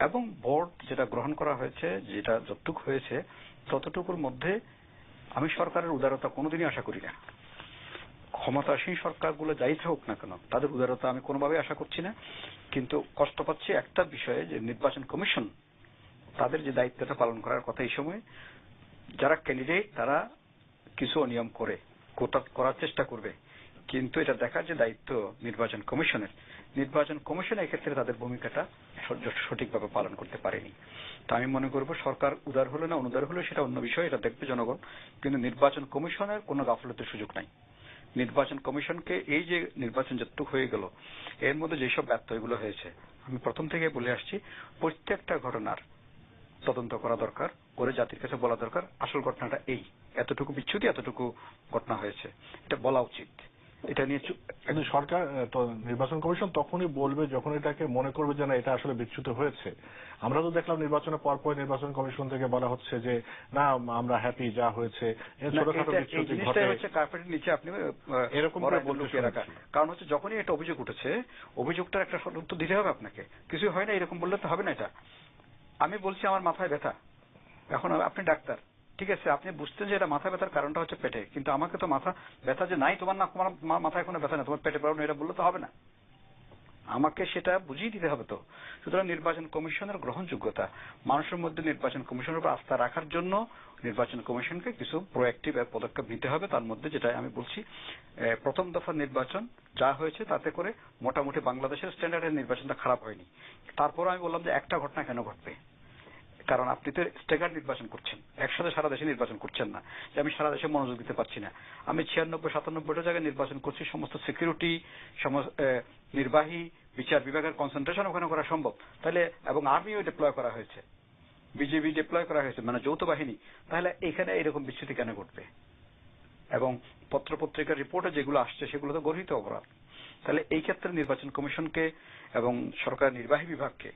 এবং ভোট যেটা গ্রহণ করা হয়েছে, যেটা যতটুকু হয়েছে ততটুকুর মধ্যে আমি সরকারের উদারতা কোনোদিনই আশা করি না। ক্ষমতাসীন সরকারগুলো যাই থাকুক না কেন, তাদের উদারতা আমি কোনোভাবেই আশা করছি না। কিন্তু কষ্ট পাচ্ছি একটা বিষয়ে, যে নির্বাচন কমিশন তাদের যে দায়িত্বটা পালন করার কথা, এই সময় যারা ক্যান্ডিডেট তারা কিছু অনিয়ম করার চেষ্টা করবে, কিন্তু এটা দেখার যে দায়িত্ব নির্বাচন কমিশনের, নির্বাচন কমিশন এক্ষেত্রে তাদের ভূমিকাটা সঠিকভাবে পালন করতে পারেনি। তা আমি মনে করব সরকার উদার হলো না অনুদার হলো সেটা অন্য বিষয়, এটা দেখবে জনগণ, কিন্তু নির্বাচন কমিশনের কোনো গাফলতের সুযোগ নাই। নির্বাচন কমিশনকে এই যে নির্বাচন যতটুকু হয়ে গেল এর মধ্যে যেসব ব্যত্যয়গুলো হয়েছে, আমি প্রথম থেকে বলে আসছি, প্রত্যেকটা ঘটনার তদন্ত করা দরকার, করে জাতির কাছে বলা দরকার আসল ঘটনাটা এই, এতটুকু বিচ্যুতি, এতটুকু ঘটনা হয়েছে, এটা বলা উচিত। এটা নিয়ে কিন্তু সরকার নির্বাচন কমিশন তখনই বলবে যখন এটাকে মনে করবে যে না এটা আসলে বিচ্যুত হয়েছে। আমরা তো দেখলাম নির্বাচনের পরপর নির্বাচন কমিশন থেকে বলা হচ্ছে যে না আমরা হ্যাপি যা হয়েছে, ছোটখাটো বিচ্যুতি ঘটে হচ্ছে কার্পেটের নিচে আপনি এরকম করে বলতে রাখা। কারণ হচ্ছে যখনই একটা অভিযোগ উঠেছে, অভিযোগটার একটা উত্তর দিতে হবে আপনাকে, কিছু হয় না এরকম বললে তো হবে না। এটা আমি বলছি আমার মাথায় ব্যথা, এখন আপনি ডাক্তার, ঠিক আছে, আপনি বুঝতেন যে এটা মাথা ব্যথার কারণটা হচ্ছে পেটে, কিন্তু আমাকে তো মাথা ব্যথা যে নাই তোমার, না তোমার মাথায় কোনো ব্যথা না, তোমার পেটে প্রবলেম, এটা বললে তো হবে না, আমাকে সেটা বুঝিয়ে দিতে হবে। তো সুতরাং নির্বাচন কমিশনের গ্রহণযোগ্যতা, মানুষের মধ্যে নির্বাচন কমিশনের উপর আস্থা রাখার জন্য নির্বাচন কমিশনকে কিছু প্রোঅ্যাক্টিভ পদক্ষেপ নিতে হবে। তার মধ্যে যেটা আমি বলছি, প্রথম দফার নির্বাচন যা হয়েছে তাতে করে মোটামুটি বাংলাদেশের স্ট্যান্ডার্ডের নির্বাচনটা খারাপ হয়নি। তারপর আমি বললাম যে একটা ঘটনা কেন ঘটবে, কারণ আপনি তো স্ট্যাগার নির্বাচন করছেন, একসাথে সারা দেশে নির্বাচন করছেন না, যে আমি সারা দেশে মনোযোগ দিতে পারছি না। আমি 96-97টা জায়গায় নির্বাচন করছি, সমস্ত সিকিউরিটি, নির্বাহী, বিচার বিভাগের কনসেন্ট্রেশন ওখানে করা সম্ভব, তাহলে এবং আর্মিও ডিপ্লয় করা হয়েছে, বিজেপি ডিপ্লয় করা হয়েছে, মানে যৌথ বাহিনী, তাহলে এখানে এরকম বিচ্যুতি কেন ঘটবে? এবং পত্রপত্রিকার রিপোর্টে যেগুলো আসছে সেগুলো তো গর্হিত অপরাধ। তাহলে এই ক্ষেত্রে নির্বাচন কমিশনকে এবং সরকার নির্বাহী বিভাগকে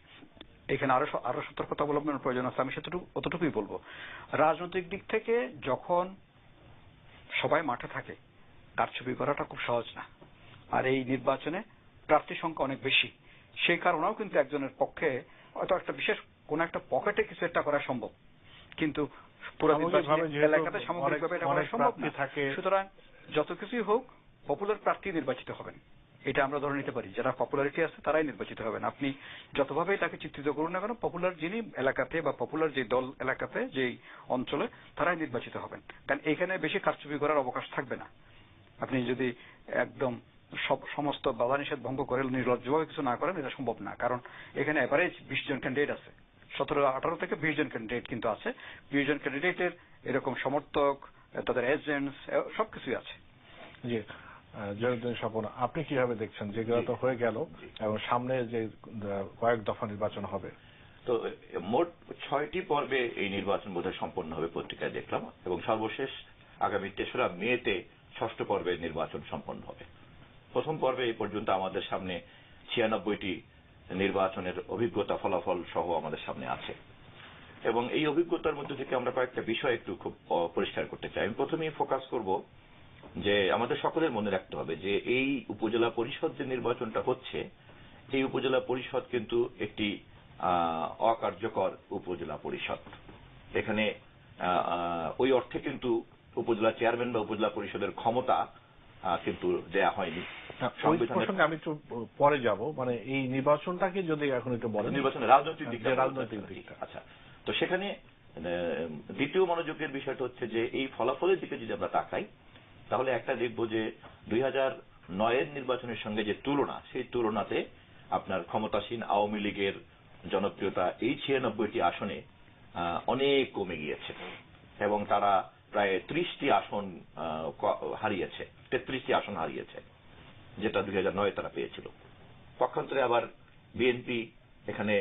এখানে আরো সতর্কতা অবলম্বনের প্রয়োজন আছে। আমি অতটুকুই বলবো। রাজনৈতিক দিক থেকে যখন সবাই মাঠে থাকে, কারচুপি করাটা খুব সহজ না, আর এই নির্বাচনে প্রার্থী সংখ্যা অনেক বেশি, সেই কারণেও কিন্তু একজনের পক্ষে হয়তো একটা বিশেষ কোন একটা পকেটে কিছু একটা করা সম্ভব, কিন্তু পুরো এলাকাতে সামগ্রিকভাবে এটা করা সম্ভব না। সুতরাং যত কিছুই হোক পপুলার প্রার্থী নির্বাচিত হবেন, এটা আমরা ধরে নিতে পারি। যারা পপুলারিটি আছে তারাই নির্বাচিত হবেন। আপনি যতভাবেই তাকে চিত্রিত করুন না কেন, পপুলার যিনি এলাকাতে বা পপুলার যে দল এলাকাতে, যেই অঞ্চলে, তারাই নির্বাচিত হবেন। কারণ এখানে বেশি কারচুপি করার অবকাশ থাকবে না। আপনি যদি একদম সমস্ত বাধা নিষেধ ভঙ্গ করে নির্লজ্জভাবে কিছু না করেন, এটা সম্ভব না। কারণ এখানে এভারেজ 20 জন ক্যান্ডিডেট আছে, 17-18 থেকে 20 জন ক্যান্ডিডেট কিন্তু আছে। 20 জন ক্যান্ডিডেটের এরকম সমর্থক, তাদের এজেন্টস, সবকিছুই আছে। জি, জয়নুদ্দিন স্বপন, আপনি কিভাবে দেখছেন? যেগুলো তো হয়ে গেল এবং সামনে যে কয়েক দফা নির্বাচন হবে, তো মোট 6টি পর্বে এই নির্বাচন বোধহয় সম্পন্ন হবে পত্রিকায় দেখলাম, এবং সর্বশেষ আগামী 3রা মেতে 6ষ্ঠ পর্বের নির্বাচন সম্পন্ন হবে। প্রথম পর্বে এই পর্যন্ত আমাদের সামনে 96টি নির্বাচনের অভিজ্ঞতা, ফলাফল সহ আমাদের সামনে আছে, এবং এই অভিজ্ঞতার মধ্যে থেকে আমরা কয়েকটা বিষয় একটু খুব পরিষ্কার করতে চাই। আমি প্রথমেই ফোকাস করব যে আমাদের সকলের মনে রাখতে হবে যে এই উপজেলা পরিষদ যে নির্বাচনটা হচ্ছে, এই উপজেলা পরিষদ কিন্তু একটি অকার্যকর উপজেলা পরিষদ। এখানে ওই অর্থে কিন্তু উপজেলা চেয়ারম্যান বা উপজেলা পরিষদের ক্ষমতা কিন্তু দেয়া হয়নি। আমি একটু পরে যাব, মানে এই নির্বাচনটাকে যদি এখন একটু বলেন, নির্বাচনের রাজনৈতিক দিকটা। আচ্ছা, তো সেখানে দ্বিতীয় মনোযোগের বিষয়টা হচ্ছে যে এই ফলাফলের দিকে যদি আমরা তাকাই, তাহলে একটা দেখব যে 2009-এর নির্বাচনের সঙ্গে যে তুলনা, সেই তুলনাতে আপনার ক্ষমতাসীন আওয়ামী লীগের জনপ্রিয়তা এই 96টি আসনে অনেক কমে গিয়েছে, এবং তারা প্রায় 30টি আসন হারিয়েছে, 33টি আসন হারিয়েছে, যেটা 2009 তারা পেয়েছিল। পক্ষান্তরে আবার বিএনপি এখানে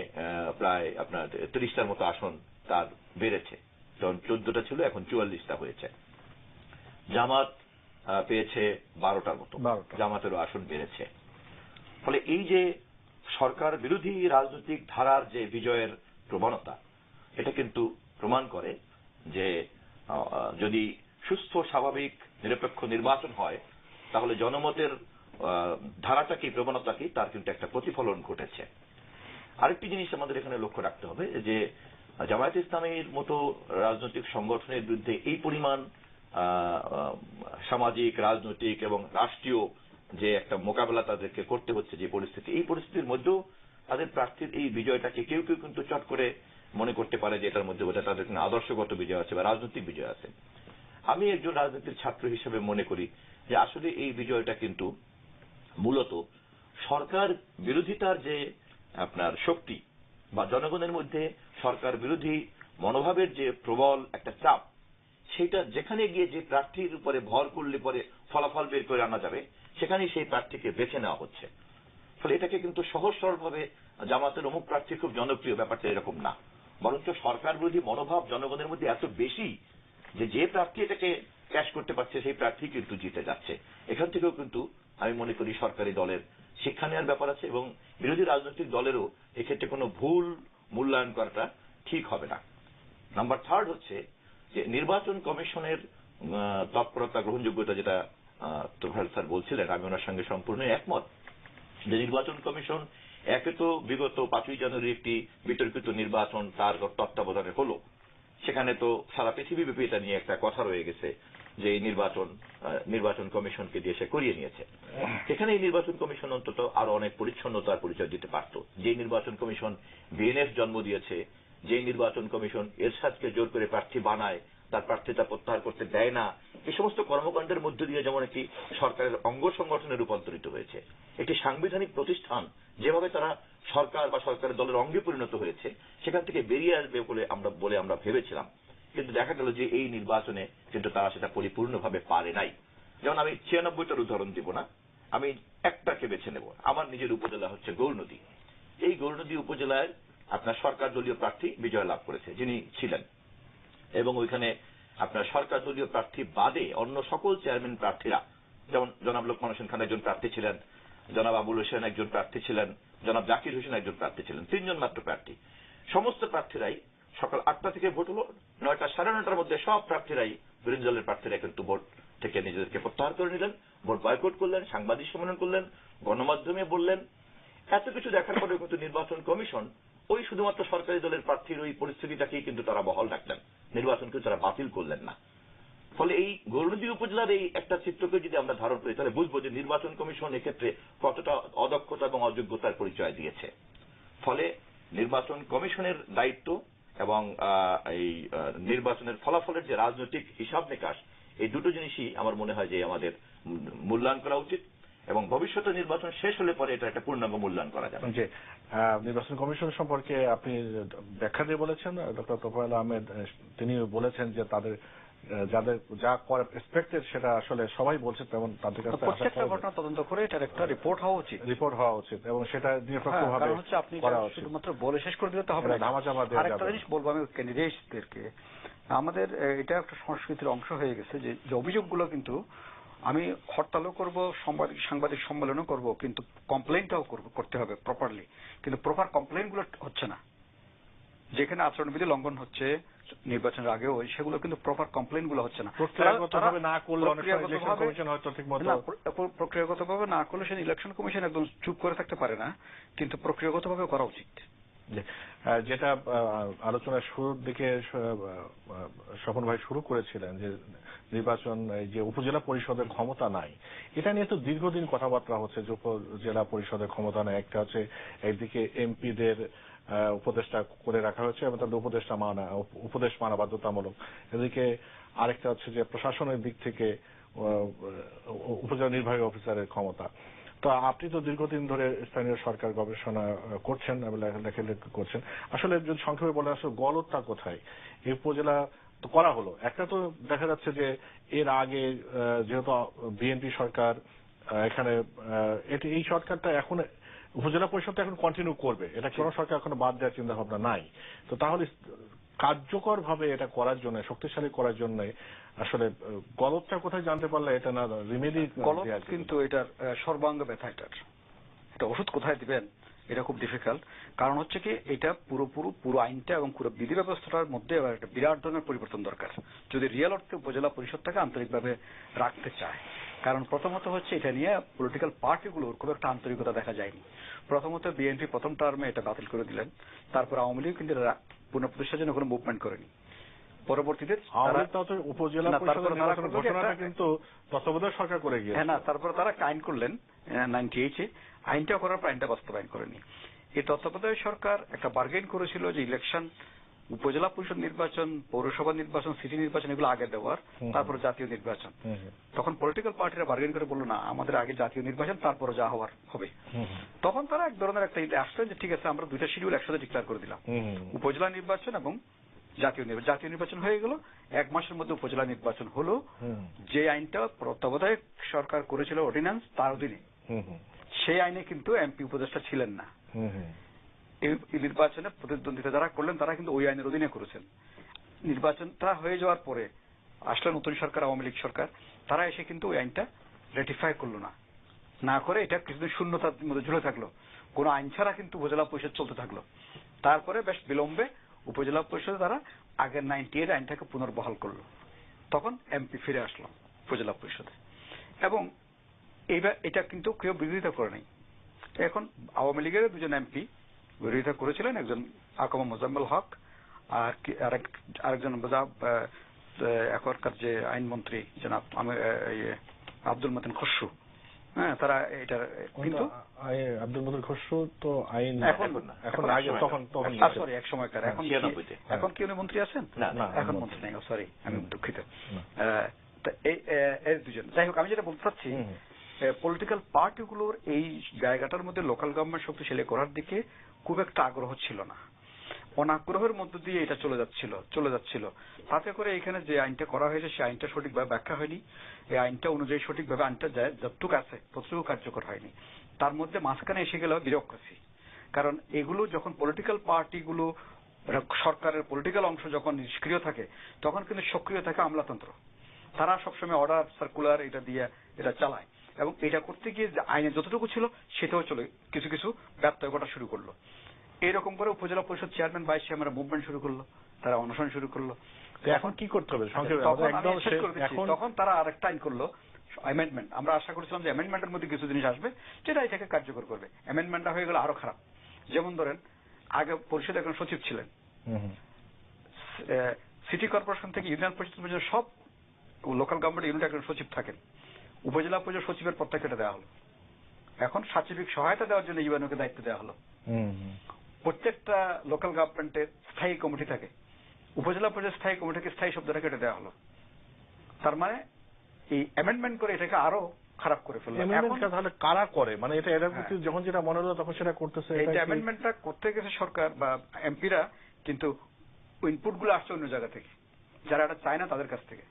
প্রায় আপনার 30টার মতো আসন তার বেড়েছে, যখন 14টা ছিল এখন 44টা হয়েছে। জামাত পেয়েছে 12টার মতো, জামাতেরও আসন বেড়েছে। ফলে এই যে সরকার বিরোধী রাজনৈতিক ধারার যে বিজয়ের প্রবণতা, এটা কিন্তু প্রমাণ করে যে যদি সুস্থ স্বাভাবিক নিরপেক্ষ নির্বাচন হয় তাহলে জনমতের ধারাটা কি প্রবণতা কি তার কিন্তু একটা প্রতিফলন ঘটেছে। আরেকটি জিনিস আমাদের এখানে লক্ষ্য রাখতে হবে যে জামায়াতে ইসলামীর মতো রাজনৈতিক সংগঠনের বিরুদ্ধে এই পরিমাণ সামাজিক, রাজনৈতিক এবং রাষ্ট্রীয় যে একটা মোকাবেলা তাদেরকে করতে হচ্ছে, যে পরিস্থিতি, এই পরিস্থিতির মধ্যেও তাদের প্রার্থীর এই বিজয়টাকে কেউ কেউ কিন্তু চট করে মনে করতে পারে যে এটার মধ্যে বোধহয় তাদের আদর্শগত বিজয় আছে বা রাজনৈতিক বিজয় আছে। আমি একজন রাজনীতির ছাত্র হিসেবে মনে করি যে আসলে এই বিজয়টা কিন্তু মূলত সরকার বিরোধিতার যে আপনার শক্তি বা জনগণের মধ্যে সরকার বিরোধী মনোভাবের যে প্রবল একটা চাপ, সেটা যেখানে গিয়ে যে প্রার্থীর উপরে ভর করলে পরে ফলাফল বের করে আনা যাবে সেখানেই সেই প্রার্থীকে বেছে নেওয়া হচ্ছে। ফলে এটাকে কিন্তু সহজ সরলভাবে জামাতের অমুক প্রার্থী খুব জনপ্রিয়, ব্যাপারটা এরকম না, বরঞ্চ সরকার বিরোধী মনোভাব জনগণের মধ্যে এত বেশি যে প্রার্থী এটাকে ক্যাশ করতে পারছে সেই প্রার্থী কিন্তু জিতে যাচ্ছে। এখান থেকেও কিন্তু আমি মনে করি সরকারি দলের শিক্ষা নেওয়ার ব্যাপার আছে এবং বিরোধী রাজনৈতিক দলেরও এক্ষেত্রে কোনো ভুল মূল্যায়ন করাটা ঠিক হবে না। নাম্বার 3 হচ্ছে যে নির্বাচন কমিশনের তৎপরতা, গ্রহণযোগ্যতা, যেটা তোফায়েল স্যার বলছিলেন, আমি ওনার সঙ্গে সম্পূর্ণ একমত যে নির্বাচন কমিশন একে তো বিগত 5ই জানুয়ারি একটি বিতর্কিত নির্বাচন তার তত্ত্বাবধানে হলো, সেখানে তো সারা পৃথিবীব্যাপী এটা নিয়ে একটা কথা রয়ে গেছে যে এই নির্বাচন কমিশনকে দিয়ে সে করিয়ে নিয়েছে। এখানে এই নির্বাচন কমিশন অন্তত আরো অনেক পরিচ্ছন্নতার পরিচয় দিতে পারত। যে নির্বাচন কমিশন বিএনএফ জন্ম দিয়েছে, যে নির্বাচন কমিশন এরশাদকে জোর করে প্রার্থী বানায়, তার প্রার্থিতা প্রত্যাহার করতে দেয় না, এই সমস্ত কর্মকাণ্ডের মধ্য দিয়ে যেমন একটি সরকারের অঙ্গ সংগঠনে রূপান্তরিত হয়েছে, একটি সাংবিধানিক প্রতিষ্ঠান যেভাবে তারা সরকার বা সরকারের দলের অঙ্গে পরিণত হয়েছে, সেখান থেকে বেরিয়ে আসবে বলে আমরা ভেবেছিলাম। কিন্তু দেখা গেল যে এই নির্বাচনে কিন্তু তারা সেটা পরিপূর্ণভাবে পারে নাই। যেমন আমি 96টার উদাহরণ দিব না, আমি একটাকে বেছে নেব। আমার নিজের উপজেলা হচ্ছে গৌরনদী। এই গৌরনদী উপজেলায় আপনার সরকার দলীয় প্রার্থী বিজয় লাভ করেছে, যিনি ছিলেন, এবং ওইখানে আপনার সরকার দলীয় প্রার্থী বাদে অন্য সকল চেয়ারম্যান প্রার্থীরা, যেমন জনাব লোকমান হোসেন খান একজন প্রার্থী ছিলেন, জনাব আবুল হোসেন একজন প্রার্থী ছিলেন, জনাব জাকির হোসেন একজন প্রার্থী ছিলেন, 3 জন মাত্র প্রার্থী। সমস্ত প্রার্থীরাই সকাল 8টা থেকে ভোট হলো, 9টা সাড়ে 9টার মধ্যে সব প্রার্থীরাই, বিরোধী দলের প্রার্থীরা কিন্তু ভোট থেকে নিজেদেরকে প্রত্যাহার করে নিলেন, ভোট বয়কট করলেন, সাংবাদিক সম্মেলন করলেন, গণমাধ্যমে বললেন। এত কিছু দেখার পরেও কিন্তু নির্বাচন কমিশন ওই শুধুমাত্র সরকারি দলের প্রার্থীর ওই পরিস্থিতিটাকেই কিন্তু তারা বহাল রাখলেন, নির্বাচনকে তারা বাতিল করলেন না। ফলে এই গৌরনদী উপজেলার এই একটা চিত্রকে যদি আমরা ধারণ করি তাহলে বুঝবো যে নির্বাচন কমিশন এক্ষেত্রে কতটা অদক্ষতা এবং অযোগ্যতার পরিচয় দিয়েছে। ফলে নির্বাচন কমিশনের দায়িত্ব এবং এই নির্বাচনের ফলাফলের যে রাজনৈতিক হিসাব নিকাশ, এই দুটো জিনিসই আমার মনে হয় যে আমাদের মূল্যায়ন করা উচিত এবং ভবিষ্যতে নির্বাচন শেষ হলে পরে এটা একটা পূর্ণাঙ্গ মূল্যায়ন করা যাবে। যে নির্বাচন কমিশন সম্পর্কে আপনি ব্যাখ্যা দিয়ে বলেছেন, ডক্টর তোফায়েল আহমেদ তিনি বলেছেন যে তাদের যাদের যা এক্সপেক্টেড সেটা আসলে সবাই বলছে, তেমন তাদের কাছে প্রত্যেকটা ঘটনা তদন্ত করে এটার একটা রিপোর্ট হওয়া উচিত এবং সেটা নিরপেক্ষভাবে করা উচিত। শুধুমাত্র বলে শেষ করে দিলে তো হবে না, ধামাচাপা দেওয়া যাবে না। আরেকটা জিনিস বলবো আমি ক্যান্ডিডেটদেরকে, আমাদের এটা একটা সংস্কৃতির অংশ হয়ে গেছে যে অভিযোগগুলো কিন্তু আমি হরতালও করব, সাংবাদিক সম্মেলনও করব, কিন্তু কমপ্লেনটাও করতে হবে প্রপারলি। কিন্তু প্রপার কমপ্লেন গুলো হচ্ছে না, যেখানে আচরণবিধি লঙ্ঘন হচ্ছে নির্বাচনের আগেও, সেগুলো কিন্তু প্রপার কমপ্লেন গুলো হচ্ছে না। প্রক্রিয়াগতভাবে না করলে অনেক সময় ইলেকশন কমিশন হয়তো ঠিকমতো প্রক্রিয়াগতভাবে না করলে সে ইলেকশন কমিশন একদম চুপ করে থাকতে পারে না, কিন্তু প্রক্রিয়াগতভাবে করা উচিত। যেটা আলোচনার শুরুর দিকে স্বপন ভাই শুরু করেছিলেন যে নির্বাচন, যে উপজেলা পরিষদের ক্ষমতা নাই, এটা নিয়ে তো দীর্ঘদিন কথাবার্তা হচ্ছে যে উপজেলা পরিষদের ক্ষমতা নাই। একটা হচ্ছে একদিকে এমপিদের উপদেষ্টা করে রাখা হয়েছে এবং তাদের উপদেশ মানা বাধ্যতামূলক, এদিকে আরেকটা হচ্ছে যে প্রশাসনের দিক থেকে উপজেলা নির্বাহী অফিসারের ক্ষমতা। তো আপনি তো দীর্ঘদিন ধরে স্থানীয় সরকার গবেষণা করছেন, লেখালেখি করছেন, আসলে যদি সংক্ষেপে বলেন আসলে গলদটা কোথায়? এই উপজেলা তো করা হলো। একটা তো দেখা যাচ্ছে যে এর আগে যেহেতু বিএনপি সরকার এখানে এই সরকারটা এখন উপজেলা পরিষদটা এখন কন্টিনিউ করবে, এটা কোন সরকার এখনো বাদ দেওয়ার চিন্তা ভাবনা নাই। তো তাহলে কার্যকর ভাবে এটা করার জন্য, শক্তিশালী করার জন্য আসলে গলতটা কোথায় জানতে পারলে এটা না রিমেডি গলত কিন্তু এটার সর্বাঙ্গ ব্যথা, এটা ওষুধ কোথায় দিবেন এটা খুব ডিফিকাল্ট। কারণ হচ্ছে কি এটা পুরো আইনটা এবং পুরো বিধি ব্যবস্থাটার মধ্যে একটা বিরাট ধরনের পরিবর্তন দরকার যদি রিয়েল অর্থে উপজেলা পরিষদটাকে আন্তরিকভাবে রাখতে চায়। কারণ প্রথমত হচ্ছে এটা নিয়ে পলিটিক্যাল পার্টিগুলোর খুব একটা আন্তরিকতা দেখা যায়নি। প্রথমত বিএনপি প্রথম টার্মে এটা বাতিল করে দিলেন, তারপর আওয়ামী লীগ কিন্তু পুনঃপ্রতিষ্ঠার জন্য কোনো মুভমেন্ট করেনি। পরবর্তীতে উপজেলা পরিষদের ঘোষণাটা কিন্তু তত্ত্বাবধায়ক সরকার করে গিয়েছে। হ্যাঁ না, তারপরে তারা আইন করলেন 98-এ, আইনটা করার পর আইনটা বাস্তবায়ন করেনি। এই তত্ত্বাবধায়ক সরকার একটা বার্গেন করেছিল যে ইলেকশন, উপজেলা পরিষদ নির্বাচন, পৌরসভা নির্বাচন, সিটি নির্বাচন এগুলো আগে দেওয়ার, তারপরে জাতীয় নির্বাচন। তখন পলিটিক্যাল পার্টিরা বার্গেন করে বললো না, আমাদের আগে জাতীয় নির্বাচন, তারপরে যা হওয়ার হবে। তখন তারা এক ধরনের একটা আসলেন যে ঠিক আছে আমরা দুইটা শিডিউল একসাথে ডিক্লেয়ার করে দিলাম, উপজেলা নির্বাচন এবং জাতীয় নির্বাচন হয়ে গেল। 1 মাসের মধ্যে উপজেলা নির্বাচন হলো। যে আইনটা তত্ত্বাবধায়ক সরকার করেছিল অর্ডিন্যান্স, তার অধীনে সেই আইনে কিন্তু এমপি উপদেষ্টা ছিলেন না। এই নির্বাচনে প্রতিদ্বন্দ্বিতা যারা করলেন তারা কিন্তু ওই আইনের অধীনে করেছেন। নির্বাচনটা হয়ে যাওয়ার পরে আসলে নতুন সরকার, আওয়ামী লীগ সরকার, তারা এসে কিন্তু ওই আইনটা রেটিফাই করলো না করে এটা কিছুদিন শূন্যতার মধ্যে ঝুলে থাকলো। কোন আইন ছাড়া কিন্তু উপজেলা পরিষদ চলতে থাকলো। তারপরে বেশ বিলম্বে উপজেলা পরিষদে তারা আগের 98 আইনটাকে পুনর্বহাল করলো। তখন এমপি ফিরে আসলো উপজেলা পরিষদে এবং এটা কিন্তু কেউ বিরোধিতা করে নাই। এখন আওয়ামী লীগের 2জন এমপি বিরোধিতা করেছিলেন, একজন আকমা মোজাম্মেল হক আর আরেকজন এখনকার যে আইনমন্ত্রী জনাব আব্দুল মতিন খসরু। হ্যাঁ, তারা এটা কিন্তু আব্দুল মতিন খসরু তো আইন এখন আগে তখন সরি এক সময়কার, এখন কি উনি মন্ত্রী আছেন? এখন মন্ত্রী নাই, সরি আমি দুঃখিত। এই 2জন, যাই হোক আমি যেটা বলতে চাচ্ছি পলিটিক্যাল পার্টিগুলোর এই জায়গাটার মধ্যে লোকাল গভর্নমেন্ট শক্তিশালী করার দিকে খুব একটা আগ্রহ ছিল না, অনাগ্রহের মধ্য দিয়ে এটা চলে যাচ্ছিল। তাতে করে এখানে যে আইনটা করা হয়েছে সেই আইনটা সঠিকভাবে ব্যাখ্যা হয়নি, এই আইনটা অনুযায়ী সঠিকভাবে আইনটা যতটুকু আছে ততটুকু কার্যকর হয়নি। তার মধ্যে মাঝখানে এসে গেল বিরোক্রেসি। কারণ এগুলো যখন পলিটিক্যাল পার্টিগুলো, সরকারের পলিটিক্যাল অংশ যখন নিষ্ক্রিয় থাকে তখন কিন্তু সক্রিয় থাকে আমলাতন্ত্র। তারা সবসময় অর্ডার সার্কুলার এটা দিয়ে এটা চালায় এবং এটা করতে গিয়ে আইনে যতটুকু ছিল সেটাও চলে কিছু কিছু ব্যত্যয় ঘটা শুরু করলো। এইরকম করে উপজেলা পরিষদ চেয়ারম্যান, ভাইস চেয়ারম্যান মুভমেন্ট শুরু করলো, তারা অনশন শুরু করলো। এখন কি করতে হবে? তখন তারা আরেকটা আইন করলো, অ্যামেন্ডমেন্ট। আমরা আশা করেছিলাম যে অ্যামেন্ডমেন্টের মধ্যে কিছু জিনিস আসবে যেটা এটাকে কার্যকর করবে। অ্যামেন্ডমেন্টটা হয়ে গেল আরো খারাপ। যেমন ধরেন আগে পরিষদে একজন সচিব ছিলেন, সিটি কর্পোরেশন থেকে ইউনিয়ন পরিষদ পর্যন্ত সব লোকাল গভর্নমেন্ট ইউনিট একজন সচিব থাকেন, উপজেলা পরিষদ সচিবের পদ থেকে দেওয়া হলো। এখন সাচিবিক সহায়তা দেওয়ার জন্য ইউএনওকে দায়িত্ব দেওয়া হলো। প্রত্যেকটা লোকাল গভর্নমেন্টের স্থায়ী কমিটি থাকে, উপজেলা পরিষদ স্থায়ী কমিটিকে স্থায়ী শব্দটা কেটে দেওয়া হলো। তার মানে এই অ্যামেন্ডমেন্ট করে এটাকে আরো খারাপ করে ফেললো। তাহলে কারা করে? মানে এটা যখন যেটা মনে হলো তখন সেটা করতেছে। এটা অ্যামেন্ডমেন্টটা করতে গেছে সরকার বা এমপিরা, কিন্তু ইনপুট গুলো আসছে অন্য জায়গা থেকে, যারা এটা চায় না তাদের কাছ থেকে।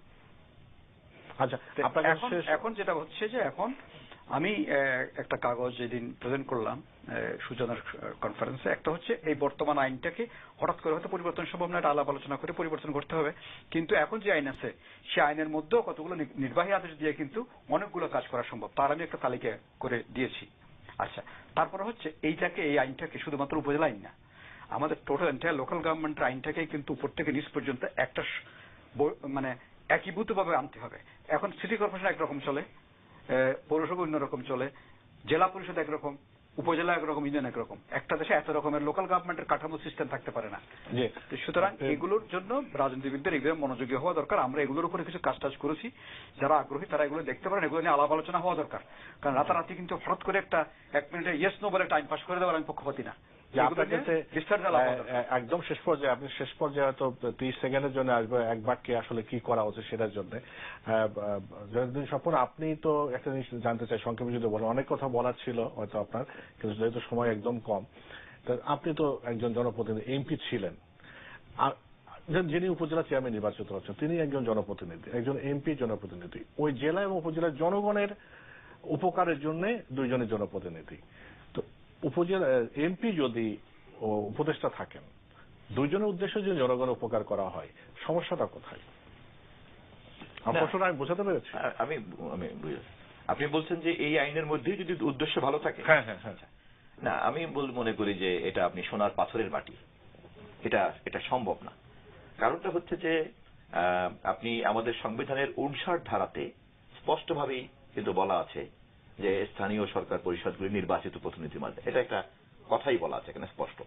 আচ্ছা, এখন যেটা হচ্ছে যে এখন আমি একটা কাগজ যেদিন প্রেজেন্ট করলাম সূচনার কনফারেন্সে, একটা হচ্ছে এই বর্তমান আইনটাকে হঠাৎ করে হয়তো পরিবর্তন সম্ভব না, এটা আলাপ আলোচনা করে পরিবর্তন করতে হবে। কিন্তু এখন যে আইন আছে সে আইনের মধ্যেও কতগুলো নির্বাহী আদেশ দিয়ে কিন্তু অনেকগুলো কাজ করা সম্ভব, তার আমি একটা তালিকা করে দিয়েছি। আচ্ছা, তারপরে হচ্ছে এই আইনটাকে শুধুমাত্র উপজেলা আইন না, আমাদের টোটাল এন্টায়ার লোকাল গভর্নমেন্টের আইনটাকে কিন্তু উপর থেকে নিচ পর্যন্ত একটা মানে একীভূতভাবে আনতে হবে। এখন সিটি কর্পোরেশন একরকম চলে, পৌরসভা অন্যরকম চলে, জেলা পরিষদ একরকম, উপজেলা একরকম, ইউনিয়ন একরকম। একটা দেশে এত রকমের লোকাল গভর্নমেন্টের কাঠামো সিস্টেম থাকতে পারে না। সুতরাং এগুলোর জন্য রাজনীতিবিদদের এগুলো মনোযোগী হওয়া দরকার। আমরা এগুলোর উপরে কিছু কাজ টাজ করেছি, যারা আগ্রহী তারা এগুলো দেখতে পারেন, এগুলো নিয়ে আলাপ আলোচনা হওয়া দরকার। কারণ রাতারাতি কিন্তু হঠাৎ করে একটা 1 মিনিটে ইয়েস নো বলে টাইম পাস করে দেওয়ার আমি পক্ষপাতী না। একদম শেষ পর্যায়ে আপনি হয়তো 30 সেকেন্ডের জন্য আসবে এক বাক্যে আসলে কি করা উচিত সেটার জন্য। জয়নুদ্দিন স্বপন, আপনি তো একটা জিনিস জানতে চাই সংক্ষেপে যদি বলেন, অনেক কথা বলার ছিল হয়তো আপনার, কিন্তু যেহেতু সময় একদম কম, আপনি তো একজন জনপ্রতিনিধি, এমপি ছিলেন, যিনি উপজেলা চেয়ারম্যান নির্বাচিত হচ্ছেন তিনি একজন জনপ্রতিনিধি, একজন এমপি জনপ্রতিনিধি, ওই জেলা এবং উপজেলার জনগণের উপকারের জন্য দুইজনই জনপ্রতিনিধি। তো উপজেলা এমপি যদি উপদেষ্টা থাকেন, দুইজনের উদ্দেশ্যে যদি জনগণের উপকার করা হয়, সমস্যাটা কোথায়? আমার প্রশ্নটা আমি বোঝাতে পেরেছি? আমি আপনি বলছেন যে এই আইনের মধ্যেই যদি উদ্দেশ্য ভালো থাকে। হ্যাঁ হ্যাঁ হ্যাঁ। না, আমি মনে করি যে এটা আপনি সোনার পাথরের মাটি, এটা সম্ভব না। কারণটা হচ্ছে যে আপনি আমাদের সংবিধানের 59 ধারাতে স্পষ্টভাবেই কিন্তু বলা আছে যে স্থানীয় সরকার পরিষদগুলি নির্বাচিত প্রতিনিধির মাধ্যমে, এটা একটা কথাই বলা আছে এখানে স্পষ্ট।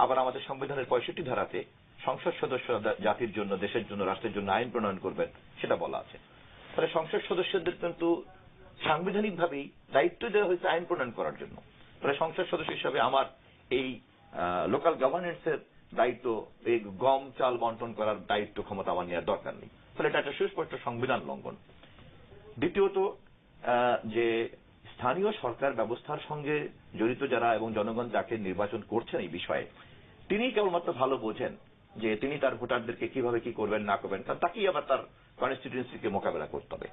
আবার আমাদের সংবিধানের 65 ধারাতে সংসদ সদস্য জাতির জন্য, দেশের জন্য, রাষ্ট্রের জন্য আইন প্রণয়ন করবেন সেটা বলা আছে। তাহলে সংসদ সদস্যদের কিন্তু সাংবিধানিকভাবেই দায়িত্ব দেওয়া হয়েছে আইন প্রণয়ন করার জন্য। তাহলে সংসদ সদস্য হিসাবে আমার এই লোকাল গভর্নেন্সের দায়িত্ব, এই গম চাল বন্টন করার দায়িত্ব ক্ষমতা আমার নেওয়ার দরকার নেই। তাহলে এটা একটা সুস্পষ্ট সংবিধান লঙ্ঘন। দ্বিতীয়ত, যে স্থানীয় সরকার ব্যবস্থার সঙ্গে জড়িত যারা এবং জনগণ যাকে নির্বাচন করছেন এই বিষয়ে, তিনি কেবলমাত্র ভালো বোঝেন যে তিনি তার ভোটারদেরকে কিভাবে কি করবেন না করবেন, কারণ তাকেই আবার তার কনস্টিটিউয়েন্সিকে মোকাবেলা করতে হবে।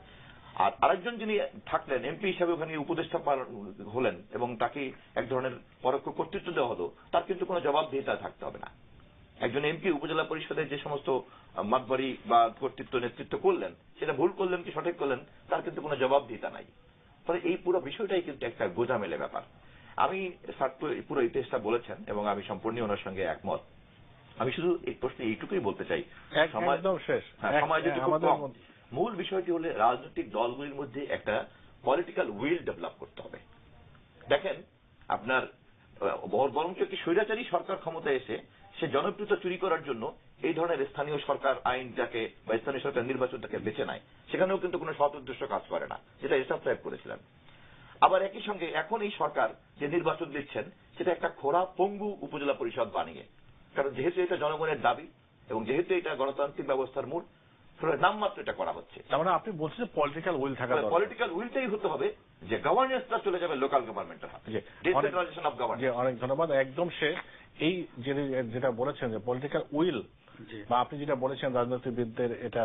আর আরেকজন যিনি থাকলেন এমপি হিসাবে ওখানে উপদেষ্টা হলেন এবং তাকে এক ধরনের পরোক্ষ কর্তৃত্ব দেওয়া হলো, তার কিন্তু কোনো জবাবদিহিতা থাকতে হবে না। একজন এমপি উপজেলা পরিষদের যে সমস্ত মাতবাড়ি বা কর্তৃত্ব নেতৃত্ব করলেন, সেটা ভুল করলেন কি সঠিক করলেন তার কিন্তু কোনো জবাবদিহিতা নাই। ফলে এই পুরো বিষয়টাই কিন্তু একটা গোজামেলে ব্যাপার। আমি স্যার তো পুরো ইতিহাসটা বলেছেন এবং আমি সম্পূর্ণ ওনার সঙ্গে একমত। আমি শুধু এই প্রশ্নে এইটুকুই বলতে চাই, একদম শেষ, সময় যদি মূল বিষয়টি হলে রাজনৈতিক দলগুলির মধ্যে একটা পলিটিক্যাল উইল ডেভেলপ করতে হবে। দেখেন, আপনার বরঞ্চ একটি স্বৈরাচারী সরকার ক্ষমতায় এসে সে জনপ্রিয়তা চুরি করার জন্য এই ধরনের স্থানীয় সরকার আইনটাকে বা স্থানীয় সরকার নির্বাচনটাকে বেছে নেয়, সেখানেও কিন্তু কোনো সৎ উদ্দেশ্য কাজ করে না, যেটা এরশাদ সাহেব করেছিলেন। আবার একই সঙ্গে এখন এই সরকার যে নির্বাচন দিচ্ছেন সেটা একটা খোড়া পঙ্গু উপজেলা পরিষদ বানিয়ে, কারণ যেহেতু এটা জনগণের দাবি এবং যেহেতু এটা গণতান্ত্রিক ব্যবস্থার মূল, নামমাত্র এটা করা হচ্ছে। তার মানে আপনি বলছেন পলিটিক্যাল উইল থাকা দরকার। পলিটিক্যাল উইলটাই হতে হবে যে গভর্নেন্সটা চলে যাবে লোকাল গভর্নমেন্টের হাতে, ডিসেন্ট্রালাইজেশন অফ গভর্নেন্স। অনেক ধন্যবাদ। একদম শেষ, এই যেটা বলেছেন যে পলিটিক্যাল উইল, বা আপনি যেটা বলেছেন রাজনীতিবিদদের এটা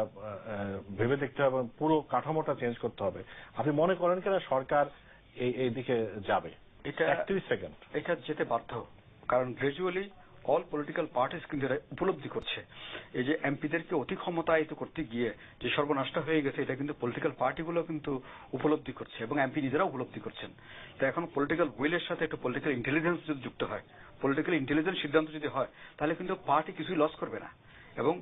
ভেবে দেখতে হবে, পুরো কাঠামোটা চেঞ্জ করতে হবে। আপনি মনে করেন কেন সরকার এই দিকে যাবে? এটা 31 সেকেন্ড। এটা যেতে বাধ্য, কারণ গ্রাজুয়ালি অল পলিটিক্যাল পার্টিস কিন্তু উপলব্ধি করছে এই যে এমপিদেরকে অতি ক্ষমতায়িত করতে গিয়ে যে সর্বনাশটা হয়ে গেছে, এটা কিন্তু পলিটিক্যাল পার্টিগুলো কিন্তু উপলব্ধি করছে এবং এমপি নিজেরাও উপলব্ধি করছেন। তো এখন পলিটিক্যাল উইলের সাথে একটা পলিটিক্যাল ইন্টেলিজেন্স যদি যুক্ত হয়, পলিটিক্যাল ইন্টেলিজেন্স সিদ্ধান্ত যদি হয়, তাহলে কিন্তু পার্টি কিছুই লস করবে না। এবং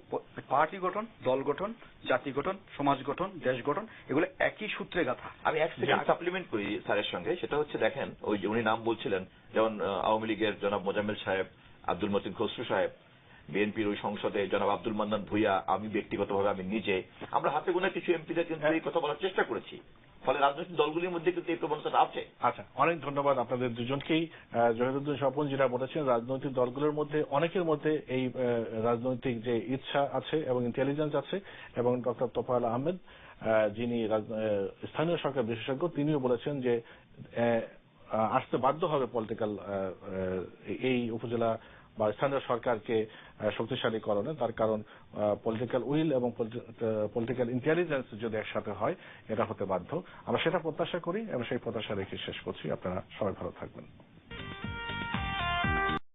পার্টি গঠন, দল গঠন, জাতি গঠন, সমাজ গঠন, দেশ গঠন, এগুলো একই সূত্রে গাথা। আমি এক সেকেন্ড সাপ্লিমেন্ট করি স্যারের সঙ্গে, সেটা হচ্ছে দেখেন, ওই যে উনি নাম বলছিলেন, যেমন আওয়ামী লীগের জনাব মোজাম্মেল সাহেব, আব্দুল মতিন খসরু সাহেব, বিএনপির ওই সংসদে জনাব আব্দুল মান্নান ভূঁইয়া, আমি ব্যক্তিগতভাবে আমি নিজে, আমরা হাতে গোনা কিছু এমপিদের কিন্তু এই কথা বলার চেষ্টা করেছি। ফলে রাজনৈতিক দলগুলির মধ্যে কিন্তু এই প্রবণতা আছে। আচ্ছা, অনেক ধন্যবাদ আপনাদের দুজনকেই। জহিরুদ্দিন স্বপন যেটা বলেছেন, রাজনৈতিক দলগুলোর মধ্যে অনেকের মধ্যে এই রাজনৈতিক যে ইচ্ছা আছে এবং ইন্টেলিজেন্স আছে, এবং ডক্টর তোফায়েল আহমেদ যিনি স্থানীয় সরকার বিশেষজ্ঞ, তিনিও বলেছেন যে আসতে বাধ্য হবে পলিটিক্যাল এই উপজেলা বা স্থানীয় সরকারকে শক্তিশালীকরণে। তার কারণ পলিটিক্যাল উইল এবং পলিটিক্যাল ইন্টেলিজেন্স যদি একসাথে হয় এটা হতে বাধ্য। আমরা সেটা প্রত্যাশা করি এবং সেই প্রত্যাশা রেখে শেষ করছি। আপনারা সবাই ভালো থাকবেন।